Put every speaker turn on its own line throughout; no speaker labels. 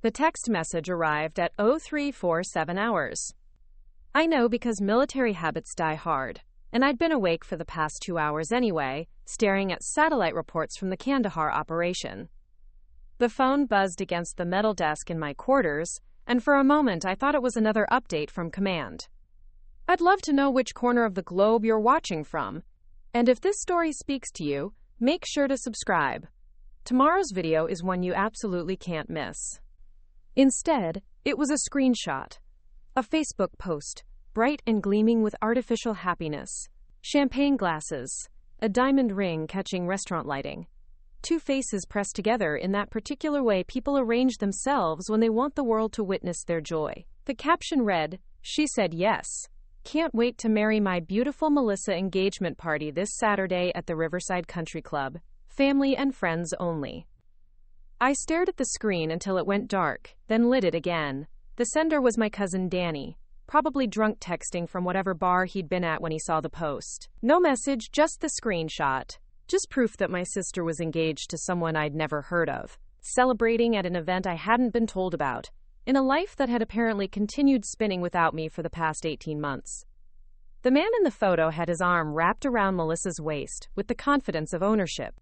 The text message arrived at 0347 hours. I know because military habits die hard, and I'd been awake for the past 2 hours anyway, staring at satellite reports from the Kandahar operation. The phone buzzed against the metal desk in my quarters, and for a moment I thought it was another update from command. I'd love to know which corner of the globe you're watching from, and if this story speaks to you, make sure to subscribe. Tomorrow's video is one you absolutely can't miss. Instead, it was a screenshot. A Facebook post, bright and gleaming with artificial happiness. Champagne glasses, a diamond ring catching restaurant lighting. Two faces pressed together in that particular way people arrange themselves when they want the world to witness their joy. The caption read, "She said yes. Can't wait to marry my beautiful Melissa engagement party this Saturday at the Riverside Country Club. Family and friends only." I stared at the screen until it went dark, then lit it again. The sender was my cousin Danny, probably drunk texting from whatever bar he'd been at when he saw the post. No message, just the screenshot. Just proof that my sister was engaged to someone I'd never heard of, celebrating at an event I hadn't been told about, in a life that had apparently continued spinning without me for the past 18 months. The man in the photo had his arm wrapped around Melissa's waist, with the confidence of ownership.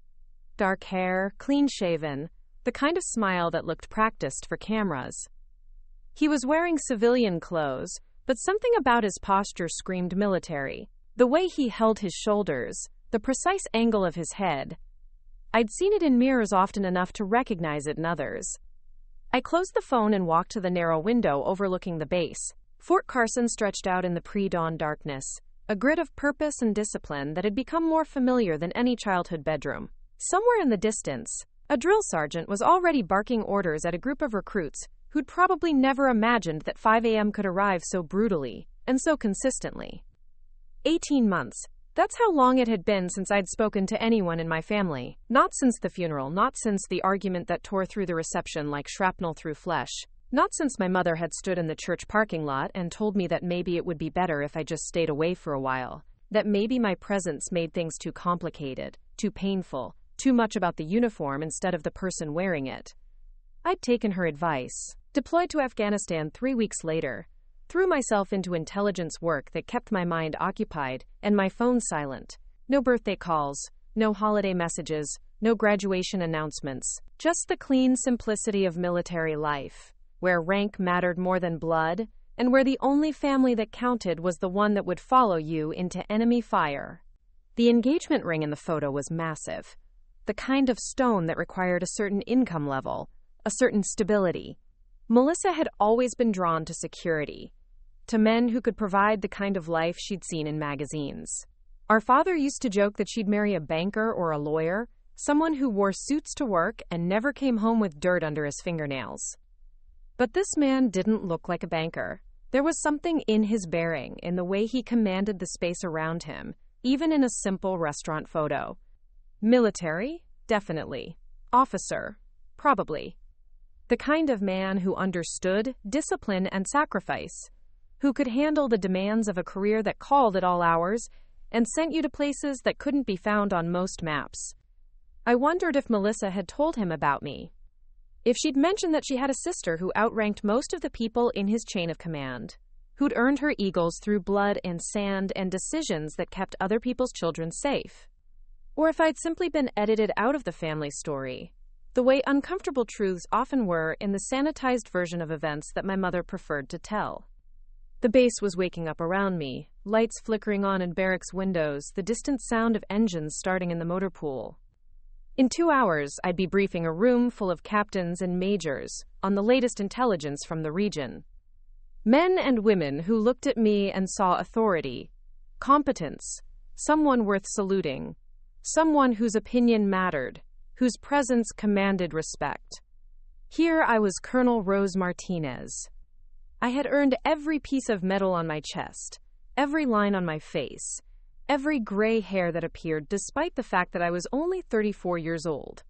Dark hair, clean-shaven, the kind of smile that looked practiced for cameras. He was wearing civilian clothes, but something about his posture screamed military. The way he held his shoulders, the precise angle of his head. I'd seen it in mirrors often enough to recognize it in others. I closed the phone and walked to the narrow window overlooking the base. Fort Carson stretched out in the pre-dawn darkness, a grid of purpose and discipline that had become more familiar than any childhood bedroom. Somewhere in the distance, a drill sergeant was already barking orders at a group of recruits who'd probably never imagined that 5 a.m. could arrive so brutally and so consistently. 18 months. That's how long it had been since I'd spoken to anyone in my family. Not since the funeral, not since the argument that tore through the reception like shrapnel through flesh. Not since my mother had stood in the church parking lot and told me that maybe it would be better if I just stayed away for a while. That maybe my presence made things too complicated, too painful, too much about the uniform instead of the person wearing it. I'd taken her advice. Deployed to Afghanistan 3 weeks later, threw myself into intelligence work that kept my mind occupied and my phone silent. No birthday calls, no holiday messages, no graduation announcements. Just the clean simplicity of military life, where rank mattered more than blood, and where the only family that counted was the one that would follow you into enemy fire. The engagement ring in the photo was massive. The kind of stone that required a certain income level, a certain stability. Melissa had always been drawn to security, to men who could provide the kind of life she'd seen in magazines. Our father used to joke that she'd marry a banker or a lawyer, someone who wore suits to work and never came home with dirt under his fingernails. But this man didn't look like a banker. There was something in his bearing, in the way he commanded the space around him, even in a simple restaurant photo. Military? Definitely. Officer? Probably. The kind of man who understood discipline and sacrifice, who could handle the demands of a career that called at all hours and sent you to places that couldn't be found on most maps. I wondered if Melissa had told him about me. If she'd mentioned that she had a sister who outranked most of the people in his chain of command, who'd earned her eagles through blood and sand and decisions that kept other people's children safe. Or if I'd simply been edited out of the family story, the way uncomfortable truths often were in the sanitized version of events that my mother preferred to tell. The base was waking up around me, lights flickering on in barracks windows, the distant sound of engines starting in the motor pool. In 2 hours, I'd be briefing a room full of captains and majors on the latest intelligence from the region. Men and women who looked at me and saw authority, competence, someone worth saluting, someone whose opinion mattered, whose presence commanded respect. Here I was Colonel Rose Martinez. I had earned every piece of metal on my chest, every line on my face, every gray hair that appeared despite the fact that I was only 34 years old.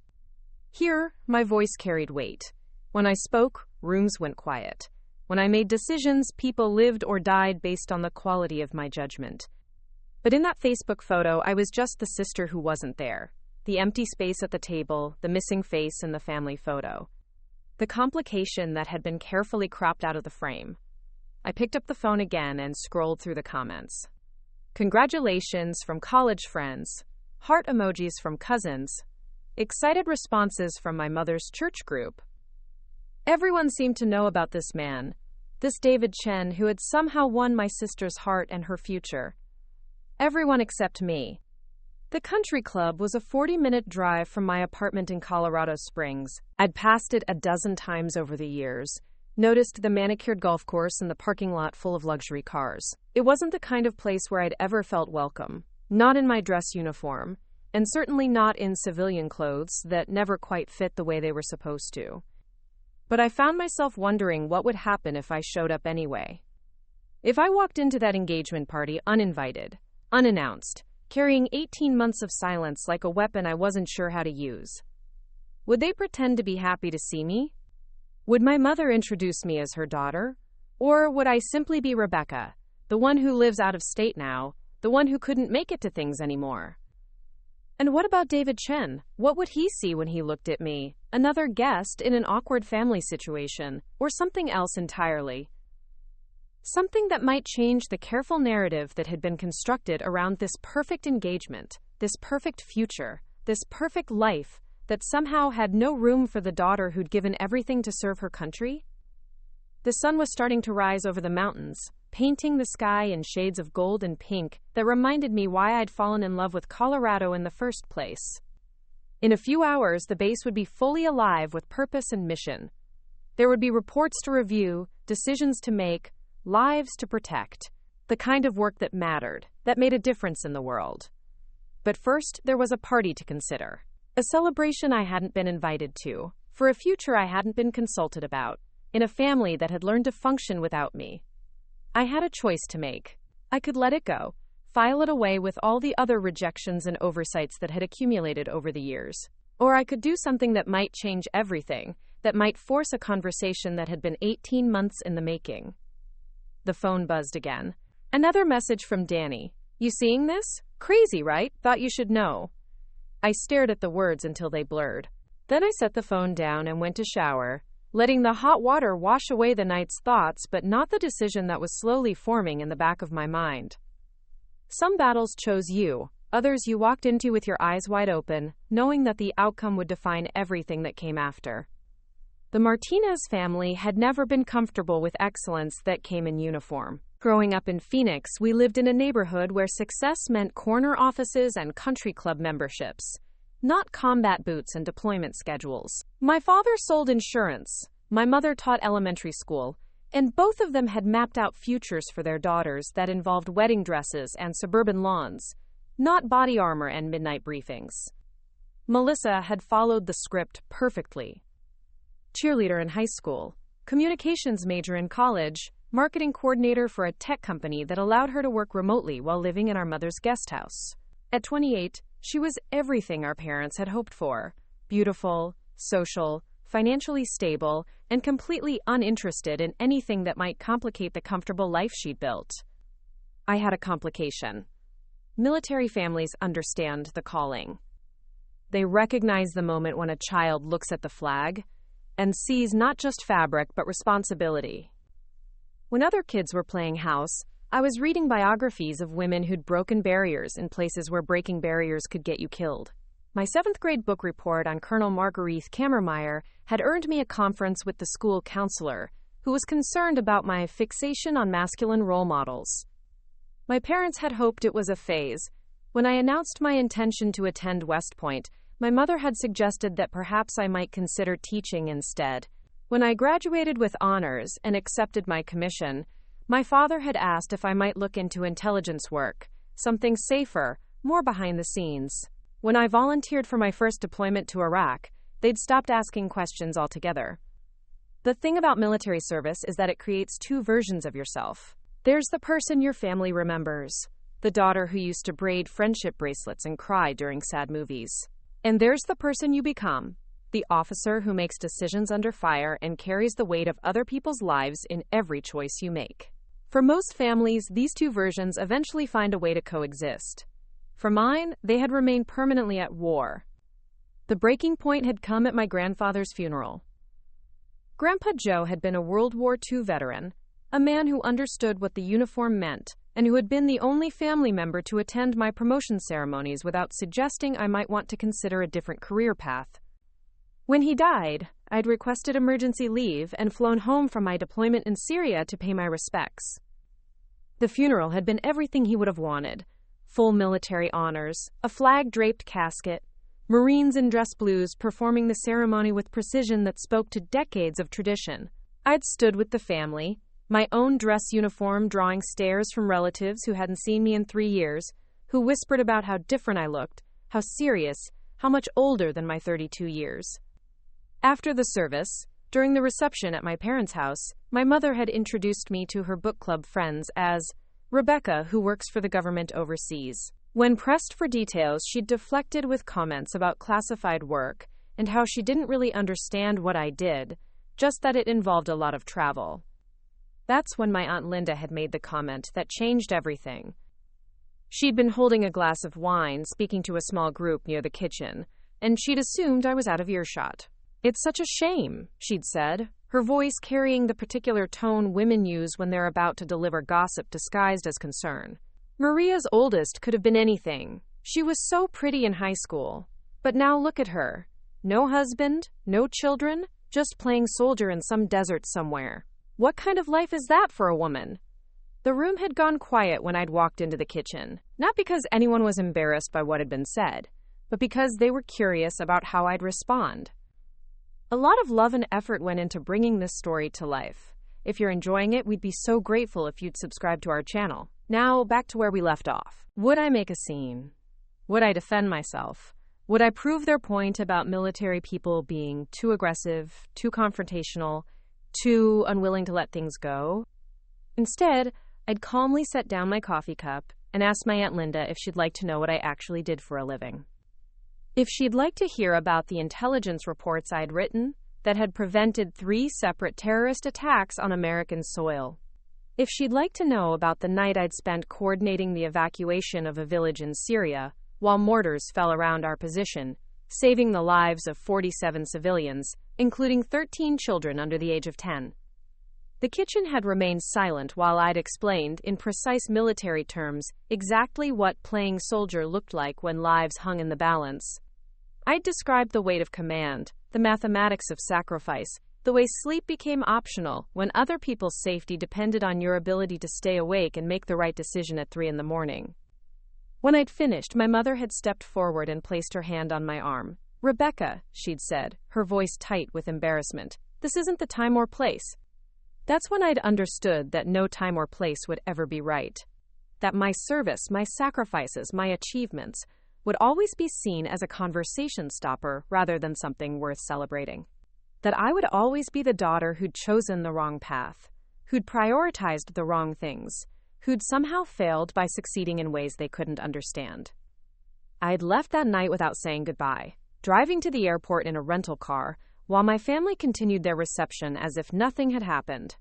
Here, my voice carried weight. When I spoke, rooms went quiet. When I made decisions, people lived or died based on the quality of my judgment. But in that Facebook photo, I was just the sister who wasn't there. The empty space at the table, the missing face in the family photo. the complication that had been carefully cropped out of the frame. I picked up the phone again and scrolled through the comments. Congratulations from college friends, heart emojis from cousins, excited responses from my mother's church group. Everyone seemed to know about this man, this David Chen who had somehow won my sister's heart and her future. Everyone except me. The country club was a 40-minute drive from my apartment in Colorado Springs. I'd passed it a dozen times over the years, noticed the manicured golf course and the parking lot full of luxury cars. It wasn't the kind of place where I'd ever felt welcome, not in my dress uniform, and certainly not in civilian clothes that never quite fit the way they were supposed to. But I found myself wondering what would happen if I showed up anyway. If I walked into that engagement party uninvited, unannounced, carrying 18 months of silence like a weapon I wasn't sure how to use. Would they pretend to be happy to see me? Would my mother introduce me as her daughter? Or would I simply be Rebecca, the one who lives out of state now, the one who couldn't make it to things anymore? And what about David Chen? What would he see when he looked at me? Another guest in an awkward family situation, or something else entirely? Something that might change the careful narrative that had been constructed around this perfect engagement, this perfect future, this perfect life that somehow had no room for the daughter who'd given everything to serve her country? The sun was starting to rise over the mountains, painting the sky in shades of gold and pink that reminded me why I'd fallen in love with Colorado in the first place. In a few hours, the base would be fully alive with purpose and mission. There would be reports to review, decisions to make, lives to protect, the kind of work that mattered, that made a difference in the world. But first, there was a party to consider. A celebration I hadn't been invited to, for a future I hadn't been consulted about, in a family that had learned to function without me. I had a choice to make. I could let it go, file it away with all the other rejections and oversights that had accumulated over the years. Or I could do something that might change everything, that might force a conversation that had been 18 months in the making. The phone buzzed again. Another message from Danny. You seeing this? Crazy, right? Thought you should know. I stared at the words until they blurred. Then I set the phone down and went to shower, letting the hot water wash away the night's thoughts but not the decision that was slowly forming in the back of my mind. Some battles chose you, others you walked into with your eyes wide open, knowing that the outcome would define everything that came after. The Martinez family had never been comfortable with excellence that came in uniform. Growing up in Phoenix, we lived in a neighborhood where success meant corner offices and country club memberships, not combat boots and deployment schedules. My father sold insurance, my mother taught elementary school, and both of them had mapped out futures for their daughters that involved wedding dresses and suburban lawns, not body armor and midnight briefings. Melissa had followed the script perfectly. Cheerleader in high school, communications major in college, marketing coordinator for a tech company that allowed her to work remotely while living in our mother's guest house. At 28, she was everything our parents had hoped for: beautiful, social, financially stable, and completely uninterested in anything that might complicate the comfortable life she'd built. I had a complication. Military families understand the calling. They recognize the moment when a child looks at the flag and sees not just fabric but responsibility. When other kids were playing house, I was reading biographies of women who'd broken barriers in places where breaking barriers could get you killed. My 7th grade book report on Colonel Marguerite Kammermeyer had earned me a conference with the school counselor, who was concerned about my fixation on masculine role models. My parents had hoped it was a phase. When I announced my intention to attend West Point, my mother had suggested that perhaps I might consider teaching instead. When I graduated with honors and accepted my commission, my father had asked if I might look into intelligence work, something safer, more behind the scenes. When I volunteered for my first deployment to Iraq, they'd stopped asking questions altogether. The thing about military service is that it creates two versions of yourself. There's the person your family remembers, the daughter who used to braid friendship bracelets and cry during sad movies. And there's the person you become, the officer who makes decisions under fire and carries the weight of other people's lives in every choice you make. For most families, these two versions eventually find a way to coexist. For mine, they had remained permanently at war. The breaking point had come at my grandfather's funeral. Grandpa Joe had been a World War II veteran, a man who understood what the uniform meant, and who had been the only family member to attend my promotion ceremonies without suggesting I might want to consider a different career path. When he died, I'd requested emergency leave and flown home from my deployment in Syria to pay my respects. The funeral had been everything he would have wanted: full military honors, a flag-draped casket, Marines in dress blues performing the ceremony with precision that spoke to decades of tradition. I'd stood with the family, my own dress uniform drawing stares from relatives who hadn't seen me in 3 years, who whispered about how different I looked, how serious, how much older than my 32 years. After the service, during the reception at my parents' house, my mother had introduced me to her book club friends as Rebecca, who works for the government overseas. When pressed for details, she'd deflected with comments about classified work and how she didn't really understand what I did, just that it involved a lot of travel. That's when my Aunt Linda had made the comment that changed everything. She'd been holding a glass of wine, speaking to a small group near the kitchen, and she'd assumed I was out of earshot. "It's such a shame," she'd said, her voice carrying the particular tone women use when they're about to deliver gossip disguised as concern. Maria's oldest could have been anything. She was so pretty in high school. But now look at her. No husband, no children, just playing soldier in some desert somewhere. What kind of life is that for a woman? The room had gone quiet when I'd walked into the kitchen, not because anyone was embarrassed by what had been said, but because they were curious about how I'd respond. A lot of love and effort went into bringing this story to life. If you're enjoying it, we'd be so grateful if you'd subscribe to our channel. Now, back to where we left off. Would I make a scene? Would I defend myself? Would I prove their point about military people being too aggressive, too confrontational, too unwilling to let things go? Instead, I'd calmly set down my coffee cup and ask my Aunt Linda if she'd like to know what I actually did for a living. If she'd like to hear about the intelligence reports I'd written that had prevented 3 separate terrorist attacks on American soil. If she'd like to know about the night I'd spent coordinating the evacuation of a village in Syria while mortars fell around our position, saving the lives of 47 civilians, including 13 children under the age of 10. The kitchen had remained silent while I'd explained, in precise military terms, exactly what playing soldier looked like when lives hung in the balance. I'd described the weight of command, the mathematics of sacrifice, the way sleep became optional when other people's safety depended on your ability to stay awake and make the right decision at 3 a.m. When I'd finished, my mother had stepped forward and placed her hand on my arm. "Rebecca," she'd said, her voice tight with embarrassment, "this isn't the time or place." That's when I'd understood that no time or place would ever be right. That my service, my sacrifices, my achievements would always be seen as a conversation stopper rather than something worth celebrating. That I would always be the daughter who'd chosen the wrong path, who'd prioritized the wrong things, who'd somehow failed by succeeding in ways they couldn't understand. I'd left that night without saying goodbye, driving to the airport in a rental car, while my family continued their reception as if nothing had happened.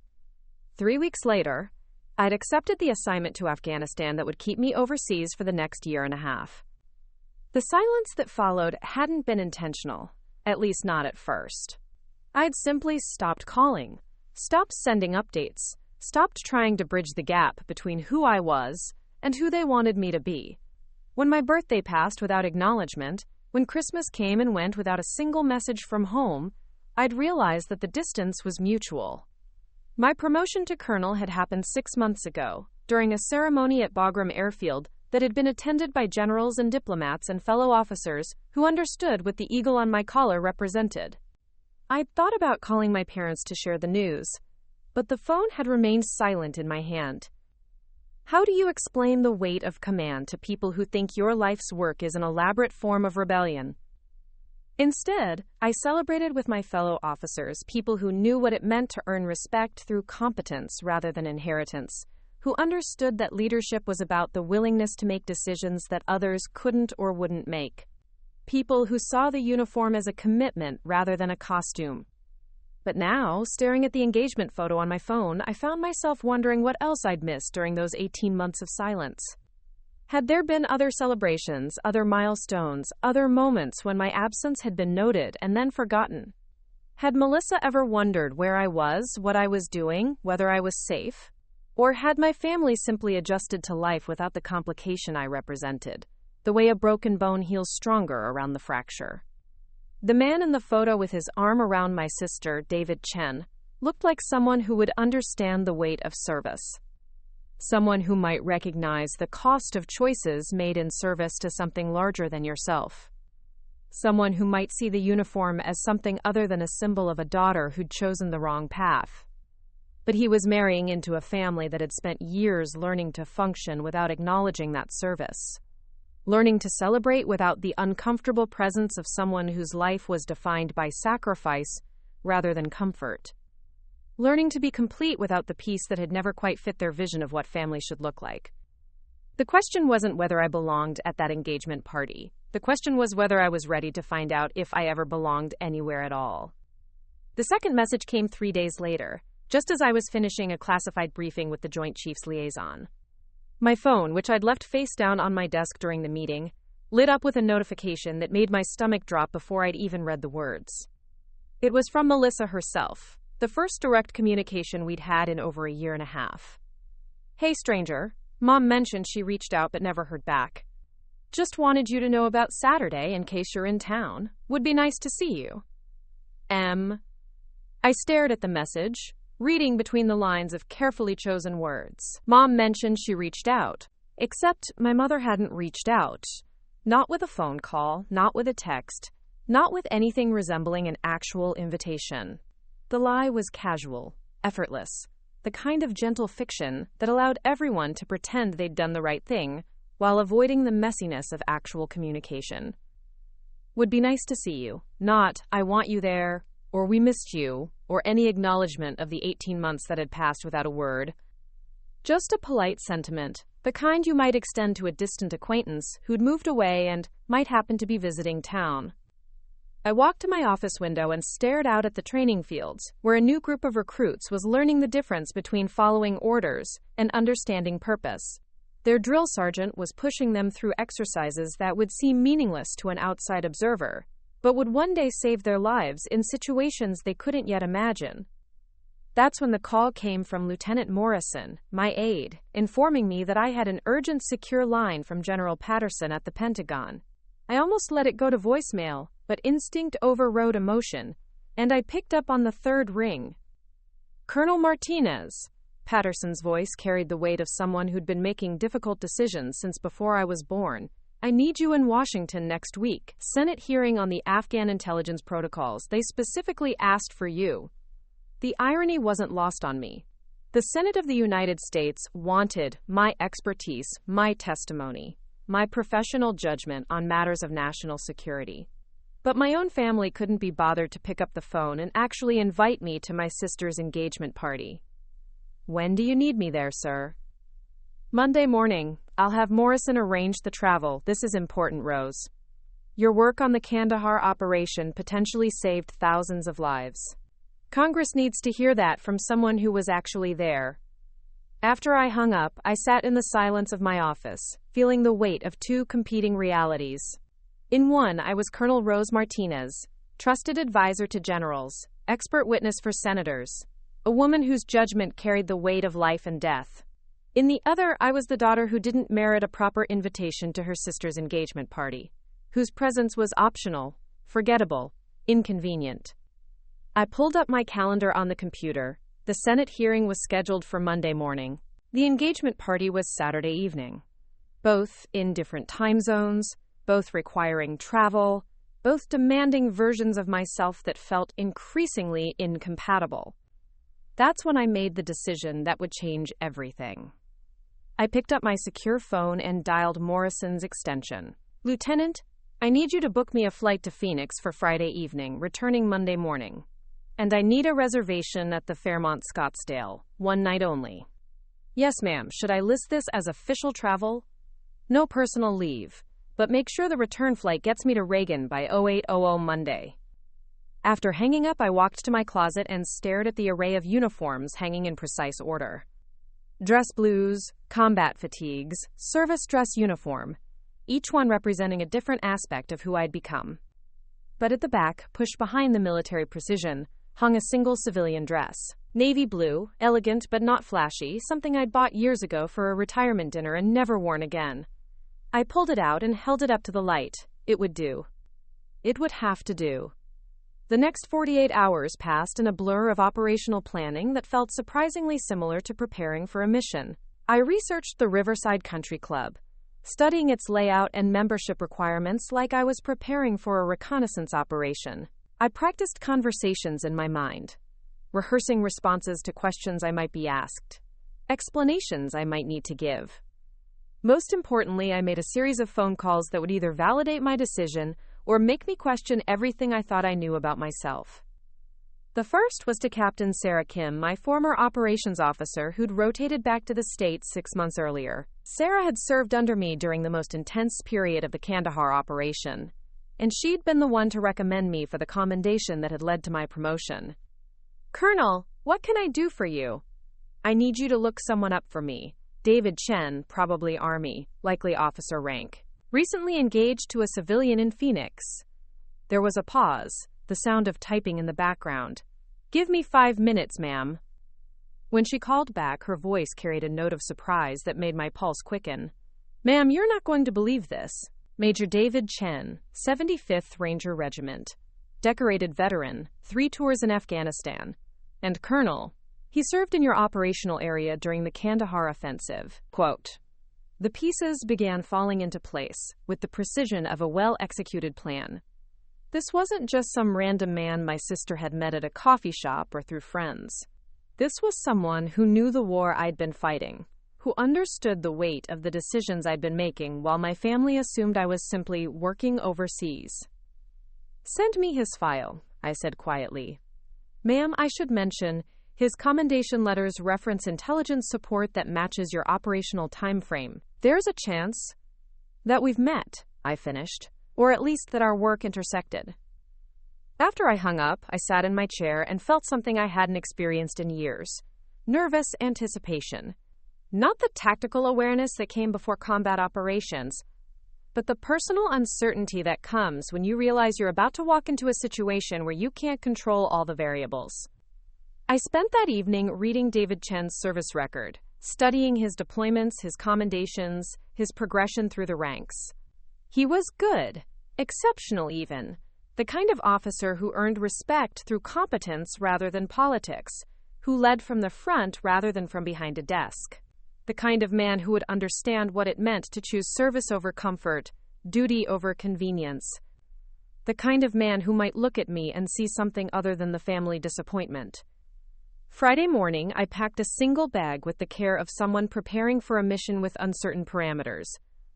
3 weeks later, I'd accepted the assignment to Afghanistan that would keep me overseas for the next year and a half. The silence that followed hadn't been intentional, at least not at first. I'd simply stopped calling, stopped sending updates, stopped trying to bridge the gap between who I was and who they wanted me to be. When my birthday passed without acknowledgement, when Christmas came and went without a single message from home, I'd realized that the distance was mutual. My promotion to colonel had happened 6 months ago, during a ceremony at Groom Airfield that had been attended by generals and diplomats and fellow officers who understood what the eagle on my collar represented. I'd thought about calling my parents to share the news, but the phone had remained silent in my hand. How do you explain the weight of command to people who think your life's work is an elaborate form of rebellion? Instead, I celebrated with my fellow officers, people who knew what it meant to earn respect through competence rather than inheritance, who understood that leadership was about the willingness to make decisions that others couldn't or wouldn't make. People who saw the uniform as a commitment rather than a costume. But now, staring at the engagement photo on my phone, I found myself wondering what else I'd missed during those 18 months of silence. Had there been other celebrations, other milestones, other moments when my absence had been noted and then forgotten? Had Melissa ever wondered where I was, what I was doing, whether I was safe? Or had my family simply adjusted to life without the complication I represented, the way a broken bone heals stronger around the fracture? The man in the photo with his arm around my sister, David Chen, looked like someone who would understand the weight of service. Someone who might recognize the cost of choices made in service to something larger than yourself. Someone who might see the uniform as something other than a symbol of a daughter who'd chosen the wrong path. But he was marrying into a family that had spent years learning to function without acknowledging that service. Learning to celebrate without the uncomfortable presence of someone whose life was defined by sacrifice rather than comfort. Learning to be complete without the piece that had never quite fit their vision of what family should look like. The question wasn't whether I belonged at that engagement party. The question was whether I was ready to find out if I ever belonged anywhere at all. The second message came 3 days later, just as I was finishing a classified briefing with the Joint Chiefs Liaison. My phone, which I'd left face down on my desk during the meeting, lit up with a notification that made my stomach drop before I'd even read the words. It was from Melissa herself, the first direct communication we'd had in over a year and a half. "Hey, stranger. Mom mentioned she reached out but never heard back. Just wanted you to know about Saturday in case you're in town. Would be nice to see you. M." I stared at the message, reading between the lines of carefully chosen words. Mom mentioned she reached out, except my mother hadn't reached out. Not with a phone call, not with a text, not with anything resembling an actual invitation. The lie was casual, effortless, the kind of gentle fiction that allowed everyone to pretend they'd done the right thing while avoiding the messiness of actual communication. Would be nice to see you, not "I want you there," or "we missed you," or any acknowledgement of the 18 months that had passed without a word. Just a polite sentiment, the kind you might extend to a distant acquaintance who'd moved away and might happen to be visiting town. I walked to my office window and stared out at the training fields, where a new group of recruits was learning the difference between following orders and understanding purpose. Their drill sergeant was pushing them through exercises that would seem meaningless to an outside observer, but would one day save their lives in situations they couldn't yet imagine. That's when the call came from Lieutenant Morrison, my aide, informing me that I had an urgent secure line from General Patterson at the Pentagon. I almost let it go to voicemail, but instinct overrode emotion, and I picked up on the third ring. "Colonel Martinez." Patterson's voice carried the weight of someone who'd been making difficult decisions since before I was born. "I need you in Washington next week. Senate hearing on the Afghan intelligence protocols. They specifically asked for you." The irony wasn't lost on me. The Senate of the United States wanted my expertise, my testimony, my professional judgment on matters of national security. But my own family couldn't be bothered to pick up the phone and actually invite me to my sister's engagement party. "When do you need me there, sir?" "Monday morning. I'll have Morrison arrange the travel. This is important, Rose. Your work on the Kandahar operation potentially saved thousands of lives. Congress needs to hear that from someone who was actually there." After I hung up, I sat in the silence of my office, feeling the weight of two competing realities. In one, I was Colonel Rose Martinez, trusted advisor to generals, expert witness for senators, a woman whose judgment carried the weight of life and death. In the other, I was the daughter who didn't merit a proper invitation to her sister's engagement party, whose presence was optional, forgettable, inconvenient. I pulled up my calendar on the computer. The Senate hearing was scheduled for Monday morning. The engagement party was Saturday evening. Both in different time zones, both requiring travel, both demanding versions of myself that felt increasingly incompatible. That's when I made the decision that would change everything. I picked up my secure phone and dialed Morrison's extension. "Lieutenant, I need you to book me a flight to Phoenix for Friday evening, returning Monday morning. And I need a reservation at the Fairmont Scottsdale, one night only." "Yes, ma'am. Should I list this as official travel?" "No personal leave, but make sure the return flight gets me to Reagan by 0800 Monday." After hanging up, I walked to my closet and stared at the array of uniforms hanging in precise order. Dress blues, combat fatigues, service dress uniform, each one representing a different aspect of who I'd become. but at the back, pushed behind the military precision, hung a single civilian dress. Navy blue, elegant but not flashy, something I'd bought years ago for a retirement dinner and never worn again. I pulled it out and held it up to the light. It would do. It would have to do. The next 48 hours passed in a blur of operational planning that felt surprisingly similar to preparing for a mission. I researched the Riverside Country Club, studying its layout and membership requirements like I was preparing for a reconnaissance operation. I practiced conversations in my mind, rehearsing responses to questions I might be asked, explanations I might need to give. Most importantly, I made a series of phone calls that would either validate my decision or make me question everything I thought I knew about myself. The first was to Captain Sarah Kim, my former operations officer who'd rotated back to the States 6 months earlier. Sarah had served under me during the most intense period of the Kandahar operation, and she'd been the one to recommend me for the commendation that had led to my promotion. "Colonel, what can I do for you?" "I need you to look someone up for me. David Chen, probably Army, likely officer rank. Recently engaged to a civilian in Phoenix." There was a pause, the sound of typing in the background. "Give me 5 minutes, ma'am." When she called back, her voice carried a note of surprise that made my pulse quicken. "Ma'am, you're not going to believe this. Major David Chen, 75th Ranger Regiment. Decorated veteran, 3 tours in Afghanistan. And Colonel, he served in your operational area during the Kandahar offensive." Quote, "The pieces began falling into place with the precision of a well-executed plan. This wasn't just some random man my sister had met at a coffee shop or through friends. This was someone who knew the war I'd been fighting, who understood the weight of the decisions I'd been making while my family assumed I was simply working overseas." "Send me his file," I said quietly. "Ma'am, I should mention, his commendation letters reference intelligence support that matches your operational time frame. There's a chance that we've met," I finished, "or at least that our work intersected." After I hung up, I sat in my chair and felt something I hadn't experienced in years. Nervous anticipation. Not the tactical awareness that came before combat operations, but the personal uncertainty that comes when you realize you're about to walk into a situation where you can't control all the variables. I spent that evening reading David Chen's service record, studying his deployments, his commendations, his progression through the ranks. He was good, exceptional even, the kind of officer who earned respect through competence rather than politics, who led from the front rather than from behind a desk. The kind of man who would understand what it meant to choose service over comfort, duty over convenience. The kind of man who might look at me and see something other than the family disappointment. Friday morning, I packed a single bag with the care of someone preparing for a mission with uncertain parameters.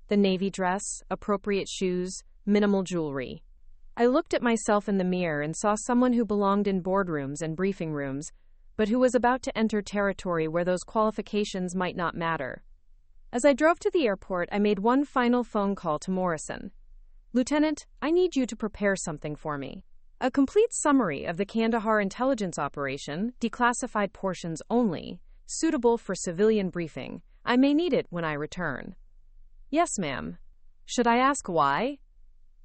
The navy dress, appropriate shoes, minimal jewelry. I looked at myself in the mirror and saw someone who belonged in boardrooms and briefing rooms, but who was about to enter territory where those qualifications might not matter. As I drove to the airport, I made one final phone call to Morrison. "Lieutenant, I need you to prepare something for me. A complete summary of the Kandahar intelligence operation, declassified portions only, suitable for civilian briefing. I may need it when I return." "Yes, ma'am." "Should I ask why?"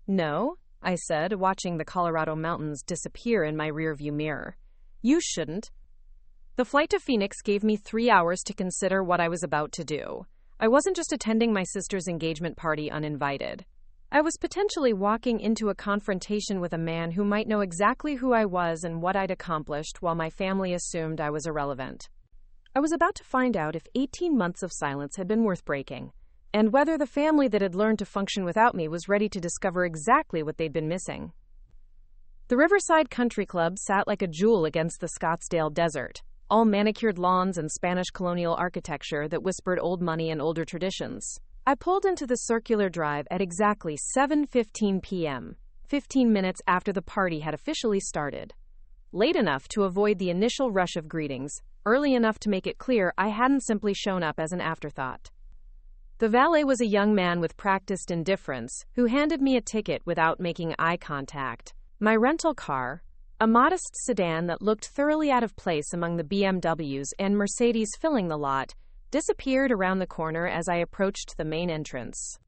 "No," I said, watching the Colorado mountains disappear in my rearview mirror. "You shouldn't." The flight to Phoenix gave me 3 hours to consider what I was about to do. I wasn't just attending my sister's engagement party uninvited. I was potentially walking into a confrontation with a man who might know exactly who I was and what I'd accomplished while my family assumed I was irrelevant. I was about to find out if 18 months of silence had been worth breaking, and whether the family that had learned to function without me was ready to discover exactly what they'd been missing. The Riverside Country Club sat like a jewel against the Scottsdale desert, all manicured lawns and Spanish colonial architecture that whispered old money and older traditions. I pulled into the circular drive at exactly 7:15 p.m., 15 minutes after the party had officially started. Late enough to avoid the initial rush of greetings, early enough to make it clear I hadn't simply shown up as an afterthought. The valet was a young man with practiced indifference who handed me a ticket without making eye contact. My rental car, a modest sedan that looked thoroughly out of place among the BMWs and Mercedes filling the lot, disappeared around the corner as I approached the main entrance.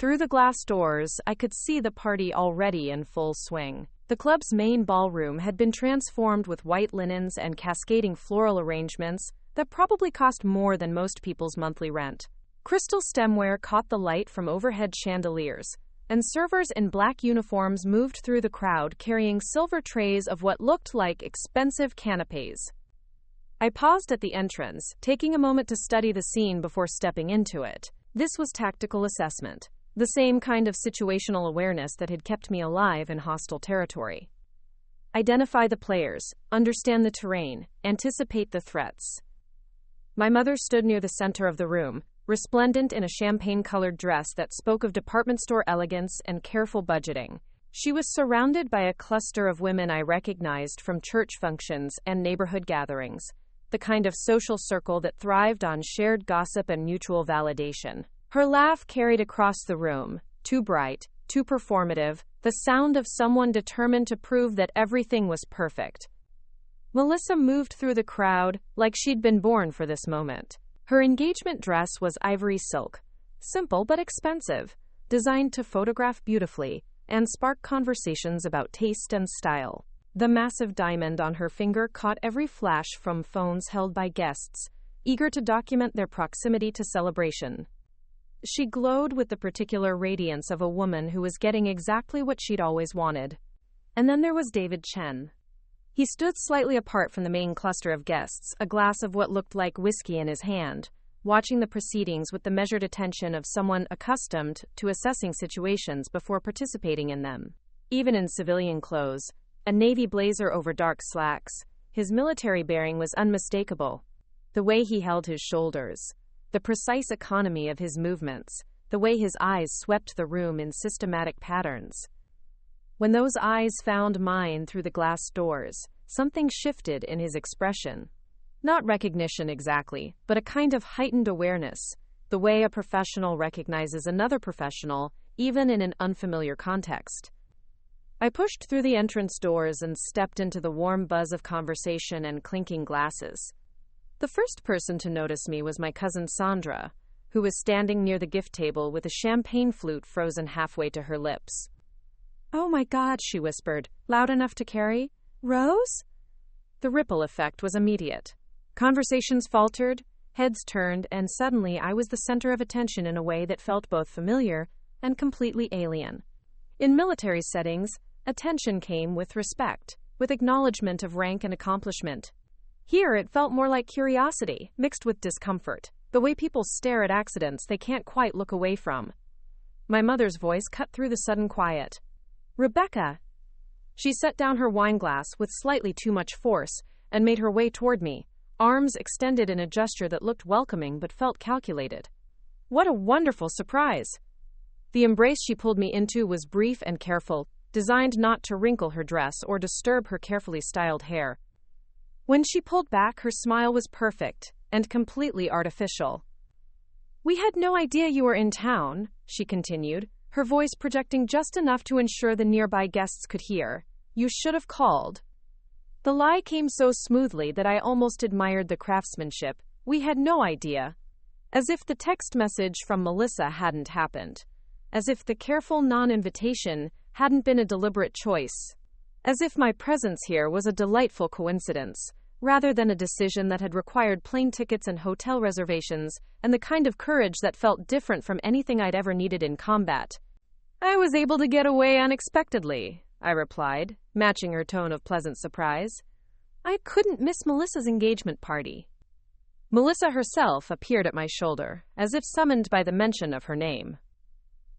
Through the glass doors, I could see the party already in full swing. The club's main ballroom had been transformed with white linens and cascading floral arrangements that probably cost more than most people's monthly rent. Crystal stemware caught the light from overhead chandeliers, and servers in black uniforms moved through the crowd carrying silver trays of what looked like expensive canapés. I paused at the entrance, taking a moment to study the scene before stepping into it. This was tactical assessment, the same kind of situational awareness that had kept me alive in hostile territory. Identify the players, understand the terrain, anticipate the threats. My mother stood near the center of the room, resplendent in a champagne-colored dress that spoke of department store elegance and careful budgeting. She was surrounded by a cluster of women I recognized from church functions and neighborhood gatherings, the kind of social circle that thrived on shared gossip and mutual validation. Her laugh carried across the room, too bright, too performative, the sound of someone determined to prove that everything was perfect. Melissa moved through the crowd like she'd been born for this moment. Her engagement dress was ivory silk, simple but expensive, designed to photograph beautifully and spark conversations about taste and style. The massive diamond on her finger caught every flash from phones held by guests, eager to document their proximity to celebration. She glowed with the particular radiance of a woman who was getting exactly what she'd always wanted. And then there was David Chen. He stood slightly apart from the main cluster of guests, a glass of what looked like whiskey in his hand, watching the proceedings with the measured attention of someone accustomed to assessing situations before participating in them. Even in civilian clothes, a navy blazer over dark slacks, his military bearing was unmistakable. The way he held his shoulders, the precise economy of his movements, the way his eyes swept the room in systematic patterns. When those eyes found mine through the glass doors, something shifted in his expression. Not recognition exactly, but a kind of heightened awareness, the way a professional recognizes another professional, even in an unfamiliar context. I pushed through the entrance doors and stepped into the warm buzz of conversation and clinking glasses. The first person to notice me was my cousin Sandra, who was standing near the gift table with a champagne flute frozen halfway to her lips. "Oh my God," she whispered, loud enough to carry. "Rose?" The ripple effect was immediate. Conversations faltered, heads turned, and suddenly I was the center of attention in a way that felt both familiar and completely alien. In military settings, attention came with respect, with acknowledgement of rank and accomplishment. Here it felt more like curiosity, mixed with discomfort, the way people stare at accidents they can't quite look away from. My mother's voice cut through the sudden quiet. "Rebecca!" She set down her wine glass with slightly too much force and made her way toward me, arms extended in a gesture that looked welcoming but felt calculated. What a wonderful surprise! The embrace she pulled me into was brief and careful, designed not to wrinkle her dress or disturb her carefully styled hair. When she pulled back, her smile was perfect and completely artificial. "We had no idea you were in town," she continued, her voice projecting just enough to ensure the nearby guests could hear. "You should have called." The lie came so smoothly that I almost admired the craftsmanship. "We had no idea." As if the text message from Melissa hadn't happened. As if the careful non-invitation hadn't been a deliberate choice. As if my presence here was a delightful coincidence, rather than a decision that had required plane tickets and hotel reservations, and the kind of courage that felt different from anything I'd ever needed in combat. "I was able to get away unexpectedly," I replied, matching her tone of pleasant surprise. "I couldn't miss Melissa's engagement party." Melissa herself appeared at my shoulder, as if summoned by the mention of her name.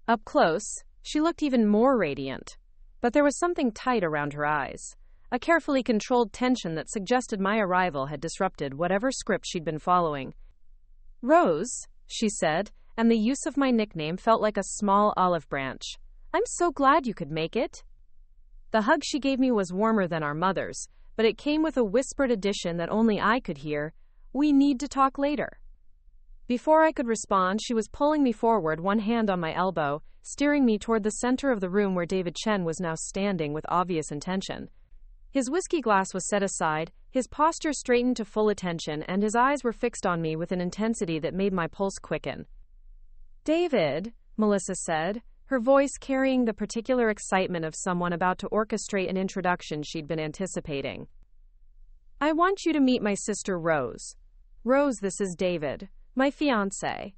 Up close, she looked even more radiant, but there was something tight around her eyes, a carefully controlled tension that suggested my arrival had disrupted whatever script she'd been following. "Rose," she said, and the use of my nickname felt like a small olive branch. "I'm so glad you could make it." The hug she gave me was warmer than our mother's, but it came with a whispered addition that only I could hear. "We need to talk later." Before I could respond, she was pulling me forward, one hand on my elbow, steering me toward the center of the room where David Chen was now standing with obvious intention. His whiskey glass was set aside, his posture straightened to full attention, and his eyes were fixed on me with an intensity that made my pulse quicken. "David," Melissa said, her voice carrying the particular excitement of someone about to orchestrate an introduction she'd been anticipating. I want you to meet my sister Rose. Rose, this is David, my fiancé.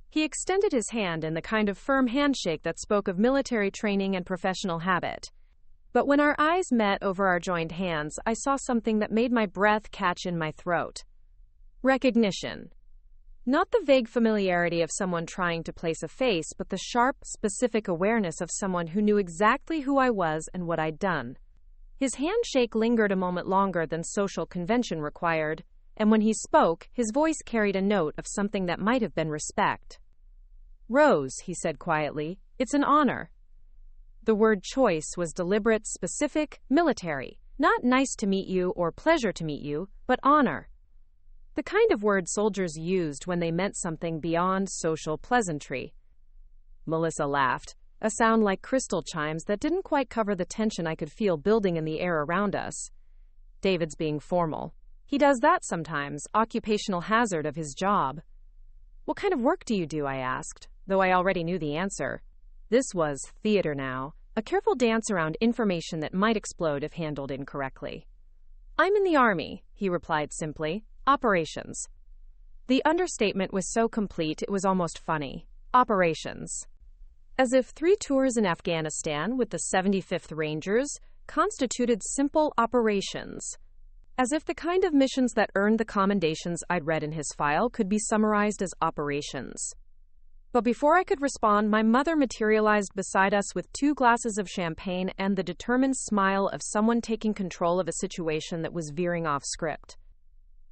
He extended his hand in the kind of firm handshake that spoke of military training and professional habit. But when our eyes met over our joined hands, I saw something that made my breath catch in my throat. Recognition. Not the vague familiarity of someone trying to place a face, but the sharp, specific awareness of someone who knew exactly who I was and what I'd done. His handshake lingered a moment longer than social convention required, and when he spoke, his voice carried a note of something that might have been respect. Rose, he said quietly, it's an honor. The word choice was deliberate, specific, military. Not nice to meet you or pleasure to meet you, but honor. The kind of word soldiers used when they meant something beyond social pleasantry. Melissa laughed, a sound like crystal chimes that didn't quite cover the tension I could feel building in the air around us. David's being formal. He does that sometimes, occupational hazard of his job. What kind of work do you do? I asked, though I already knew the answer. This was theater now, a careful dance around information that might explode if handled incorrectly. I'm in the Army, he replied simply. Operations. The understatement was so complete it was almost funny. Operations. As if 3 tours in Afghanistan with the 75th Rangers constituted simple operations. As if the kind of missions that earned the commendations I'd read in his file could be summarized as operations. But before I could respond, my mother materialized beside us with 2 glasses of champagne and the determined smile of someone taking control of a situation that was veering off script.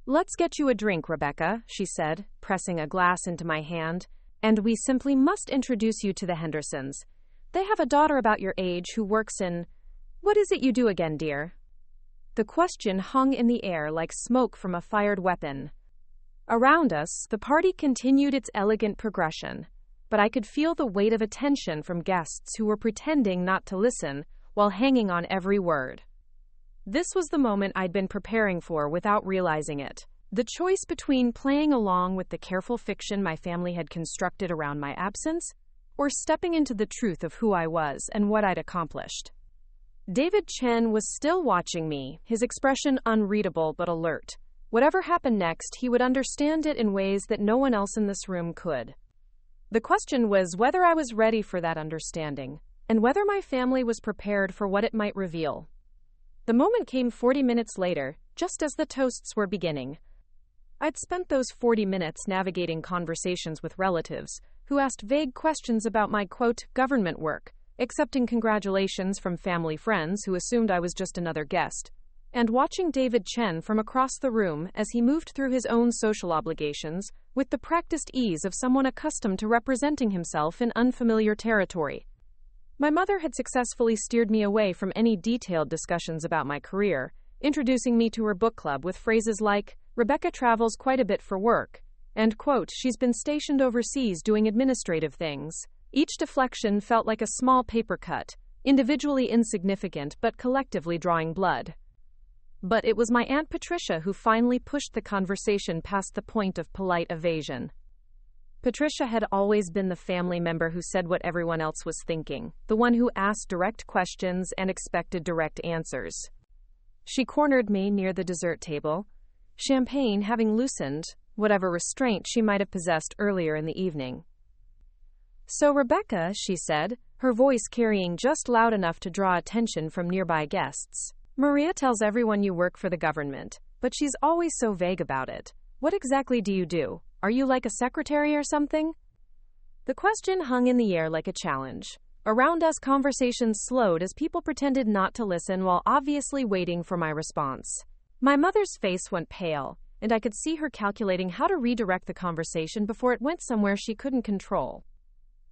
Let's get you a drink, Rebecca, she said, pressing a glass into my hand, and we simply must introduce you to the Hendersons. They have a daughter about your age who works in... What is it you do again, dear? The question hung in the air like smoke from a fired weapon. Around us, the party continued its elegant progression, but I could feel the weight of attention from guests who were pretending not to listen while hanging on every word. This was the moment I'd been preparing for without realizing it. The choice between playing along with the careful fiction my family had constructed around my absence, or stepping into the truth of who I was and what I'd accomplished. David Chen was still watching me, his expression unreadable but alert. Whatever happened next, he would understand it in ways that no one else in this room could. The question was whether I was ready for that understanding, and whether my family was prepared for what it might reveal. The moment came 40 minutes later, just as the toasts were beginning. I'd spent those 40 minutes navigating conversations with relatives who asked vague questions about my, quote, government work, accepting congratulations from family friends who assumed I was just another guest, and watching David Chen from across the room as he moved through his own social obligations with the practiced ease of someone accustomed to representing himself in unfamiliar territory. My mother had successfully steered me away from any detailed discussions about my career, introducing me to her book club with phrases like, Rebecca travels quite a bit for work, and, quote, she's been stationed overseas doing administrative things. Each deflection felt like a small paper cut, individually insignificant but collectively drawing blood. But it was my Aunt Patricia who finally pushed the conversation past the point of polite evasion. Patricia had always been the family member who said what everyone else was thinking, the one who asked direct questions and expected direct answers. She cornered me near the dessert table, champagne having loosened whatever restraint she might have possessed earlier in the evening. So Rebecca, she said, her voice carrying just loud enough to draw attention from nearby guests. Maria tells everyone you work for the government, but she's always so vague about it. What exactly do you do? Are you like a secretary or something? The question hung in the air like a challenge. Around us, conversations slowed as people pretended not to listen while obviously waiting for my response. My mother's face went pale, and I could see her calculating how to redirect the conversation before it went somewhere she couldn't control.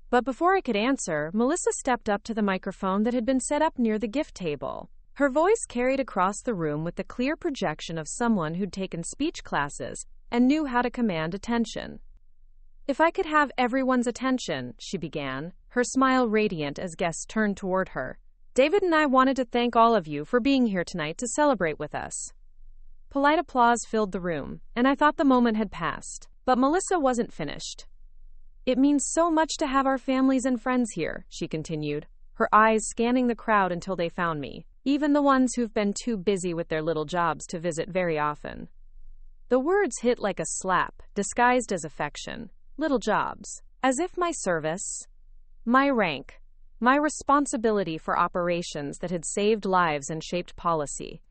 But before I could answer, Melissa stepped up to the microphone that had been set up near the gift table. Her voice carried across the room with the clear projection of someone who'd taken speech classes and knew how to command attention. If I could have everyone's attention, she began, her smile radiant as guests turned toward her. David and I wanted to thank all of you for being here tonight to celebrate with us. Polite applause filled the room, and I thought the moment had passed. But Melissa wasn't finished. It means so much to have our families and friends here, she continued, her eyes scanning the crowd until they found me, even the ones who've been too busy with their little jobs to visit very often. The words hit like a slap, disguised as affection. Little jobs. As if my service, my rank, my responsibility for operations that had saved lives and shaped policy,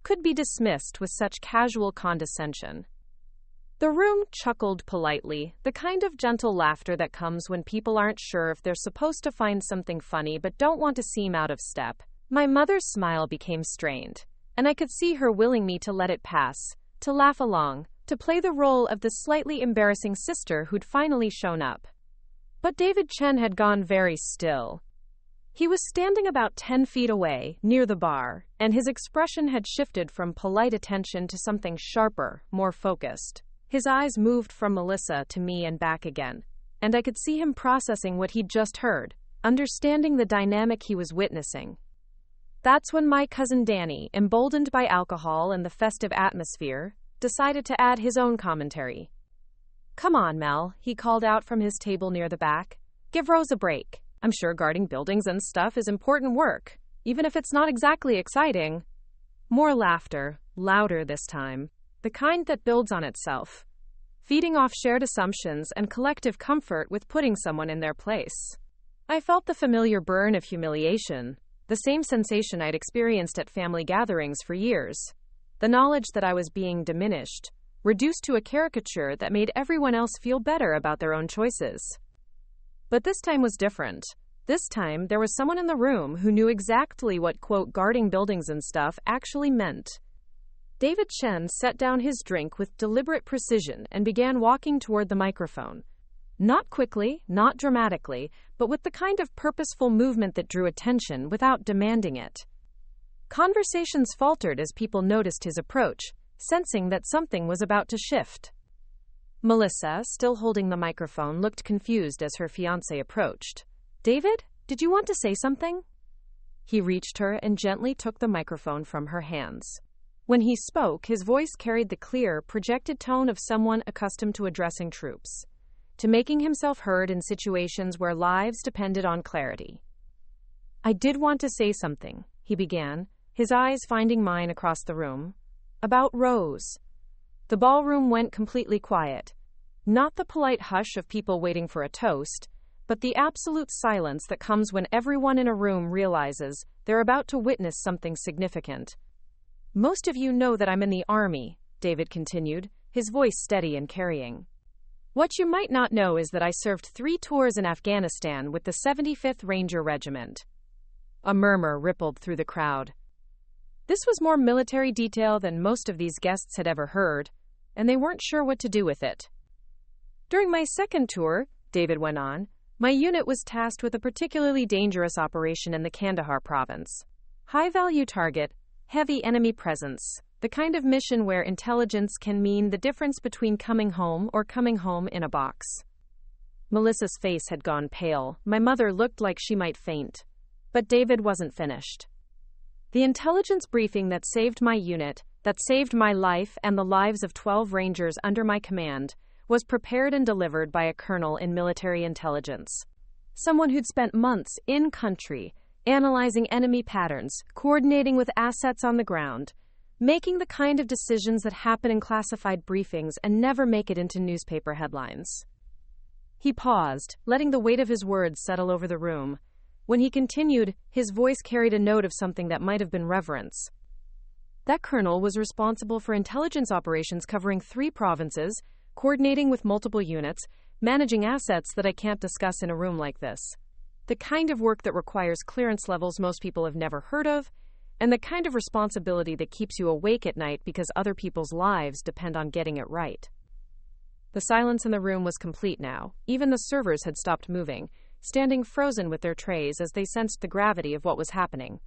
could be dismissed with such casual condescension. The room chuckled politely, the kind of gentle laughter that comes when people aren't sure if they're supposed to find something funny but don't want to seem out of step. My mother's smile became strained, and I could see her willing me to let it pass, to laugh along, to play the role of the slightly embarrassing sister who'd finally shown up. But David Chen had gone very still. He was standing about 10 feet away, near the bar, and his expression had shifted from polite attention to something sharper, more focused. His eyes moved from Melissa to me and back again, and I could see him processing what he'd just heard, understanding the dynamic he was witnessing. That's when my cousin Danny, emboldened by alcohol and the festive atmosphere, decided to add his own commentary. "Come on, Mel," he called out from his table near the back. "Give Rose a break. I'm sure guarding buildings and stuff is important work, even if it's not exactly exciting." More laughter, louder this time, the kind that builds on itself, feeding off shared assumptions and collective comfort with putting someone in their place. I felt the familiar burn of humiliation, the same sensation I'd experienced at family gatherings for years. The knowledge that I was being diminished, reduced to a caricature that made everyone else feel better about their own choices. But this time was different. This time, there was someone in the room who knew exactly what, quote, guarding buildings and stuff actually meant. David Chen set down his drink with deliberate precision and began walking toward the microphone. Not quickly, not dramatically, but with the kind of purposeful movement that drew attention without demanding it. Conversations faltered as people noticed his approach, sensing that something was about to shift. Melissa, still holding the microphone, looked confused as her fiancé approached. "David, did you want to say something?" He reached her and gently took the microphone from her hands. When he spoke, his voice carried the clear, projected tone of someone accustomed to addressing troops, to making himself heard in situations where lives depended on clarity. "I did want to say something," he began, his eyes finding mine across the room. "About Rose." The ballroom went completely quiet. Not the polite hush of people waiting for a toast, but the absolute silence that comes when everyone in a room realizes they're about to witness something significant. "Most of you know that I'm in the Army," David continued, his voice steady and carrying. "What you might not know is that I served 3 tours in Afghanistan with the 75th Ranger Regiment." A murmur rippled through the crowd. This was more military detail than most of these guests had ever heard, and they weren't sure what to do with it. "During my second tour," David went on, "my unit was tasked with a particularly dangerous operation in the Kandahar province. High-value target, heavy enemy presence, the kind of mission where intelligence can mean the difference between coming home or coming home in a box." Melissa's face had gone pale. My mother looked like she might faint. But David wasn't finished. "The intelligence briefing that saved my unit, that saved my life and the lives of 12 Rangers under my command, was prepared and delivered by a colonel in military intelligence. Someone who'd spent months in country, analyzing enemy patterns, coordinating with assets on the ground, making the kind of decisions that happen in classified briefings and never make it into newspaper headlines." He paused, letting the weight of his words settle over the room. When he continued, his voice carried a note of something that might have been reverence. "That colonel was responsible for intelligence operations covering 3 provinces, coordinating with multiple units, managing assets that I can't discuss in a room like this. The kind of work that requires clearance levels most people have never heard of, and the kind of responsibility that keeps you awake at night because other people's lives depend on getting it right." The silence in the room was complete now. Even the servers had stopped moving, standing frozen with their trays as they sensed the gravity of what was happening.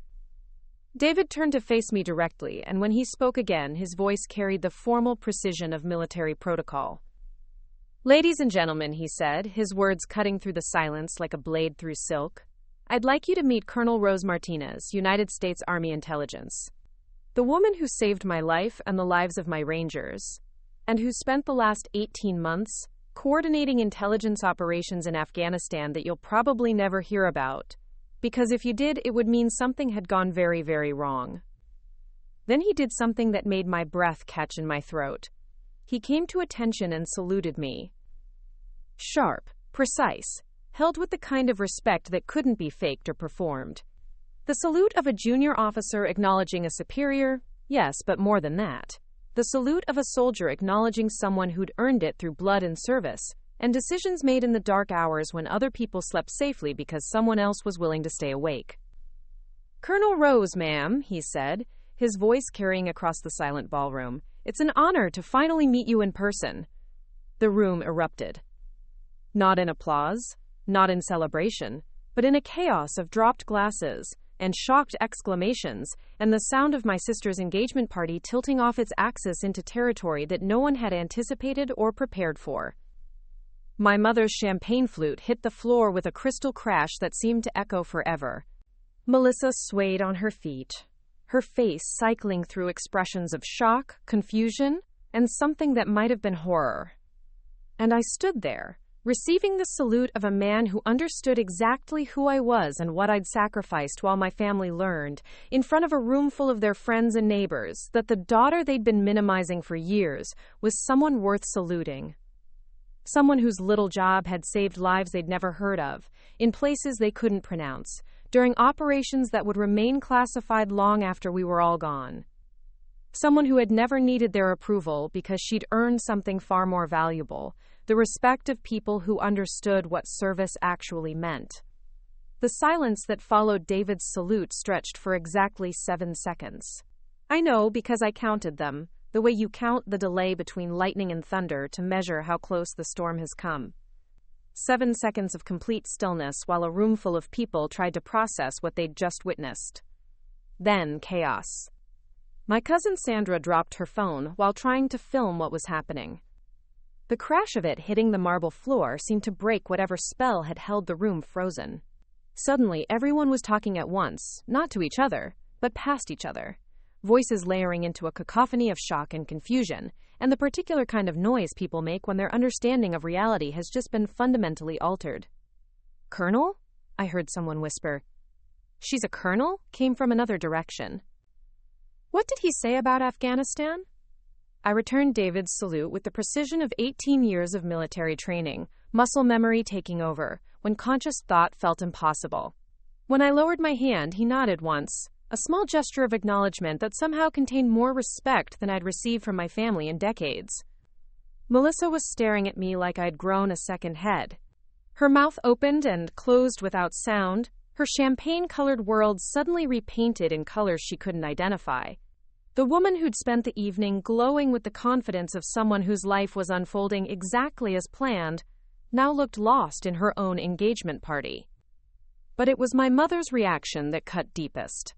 David turned to face me directly, and when he spoke again, his voice carried the formal precision of military protocol. "Ladies and gentlemen," he said, his words cutting through the silence like a blade through silk, "I'd like you to meet Colonel Rose Martinez, United States Army Intelligence. The woman who saved my life and the lives of my Rangers, and who spent the last 18 months coordinating intelligence operations in Afghanistan that you'll probably never hear about, because if you did, it would mean something had gone very, very wrong. Then he did something that made my breath catch in my throat. He came to attention and saluted me. Sharp, precise, held with the kind of respect that couldn't be faked or performed. The salute of a junior officer acknowledging a superior, yes, but more than that. The salute of a soldier acknowledging someone who'd earned it through blood and service, and decisions made in the dark hours when other people slept safely because someone else was willing to stay awake. "Colonel Rose, ma'am," he said, his voice carrying across the silent ballroom. "It's an honor to finally meet you in person." The room erupted. Not in applause, not in celebration, but in a chaos of dropped glasses and shocked exclamations, and the sound of my sister's engagement party tilting off its axis into territory that no one had anticipated or prepared for. My mother's champagne flute hit the floor with a crystal crash that seemed to echo forever. Melissa swayed on her feet, her face cycling through expressions of shock, confusion, and something that might have been horror. And I stood there, receiving the salute of a man who understood exactly who I was and what I'd sacrificed while my family learned, in front of a room full of their friends and neighbors, that the daughter they'd been minimizing for years was someone worth saluting. Someone whose little job had saved lives they'd never heard of, in places they couldn't pronounce, during operations that would remain classified long after we were all gone. Someone who had never needed their approval because she'd earned something far more valuable, the respect of people who understood what service actually meant. The silence that followed David's salute stretched for exactly 7 seconds. I know because I counted them, the way you count the delay between lightning and thunder to measure how close the storm has come. 7 seconds of complete stillness while a room full of people tried to process what they'd just witnessed. Then chaos. My cousin Sandra dropped her phone while trying to film what was happening. The crash of it hitting the marble floor seemed to break whatever spell had held the room frozen. Suddenly, everyone was talking at once, not to each other, but past each other, voices layering into a cacophony of shock and confusion, and the particular kind of noise people make when their understanding of reality has just been fundamentally altered. "Colonel?" I heard someone whisper. "She's a colonel?" came from another direction. "What did he say about Afghanistan?" I returned David's salute with the precision of 18 years of military training, muscle memory taking over, when conscious thought felt impossible. When I lowered my hand, he nodded once, a small gesture of acknowledgement that somehow contained more respect than I'd received from my family in decades. Melissa was staring at me like I'd grown a second head. Her mouth opened and closed without sound, her champagne-colored world suddenly repainted in colors she couldn't identify. The woman who'd spent the evening glowing with the confidence of someone whose life was unfolding exactly as planned, now looked lost in her own engagement party. But it was my mother's reaction that cut deepest.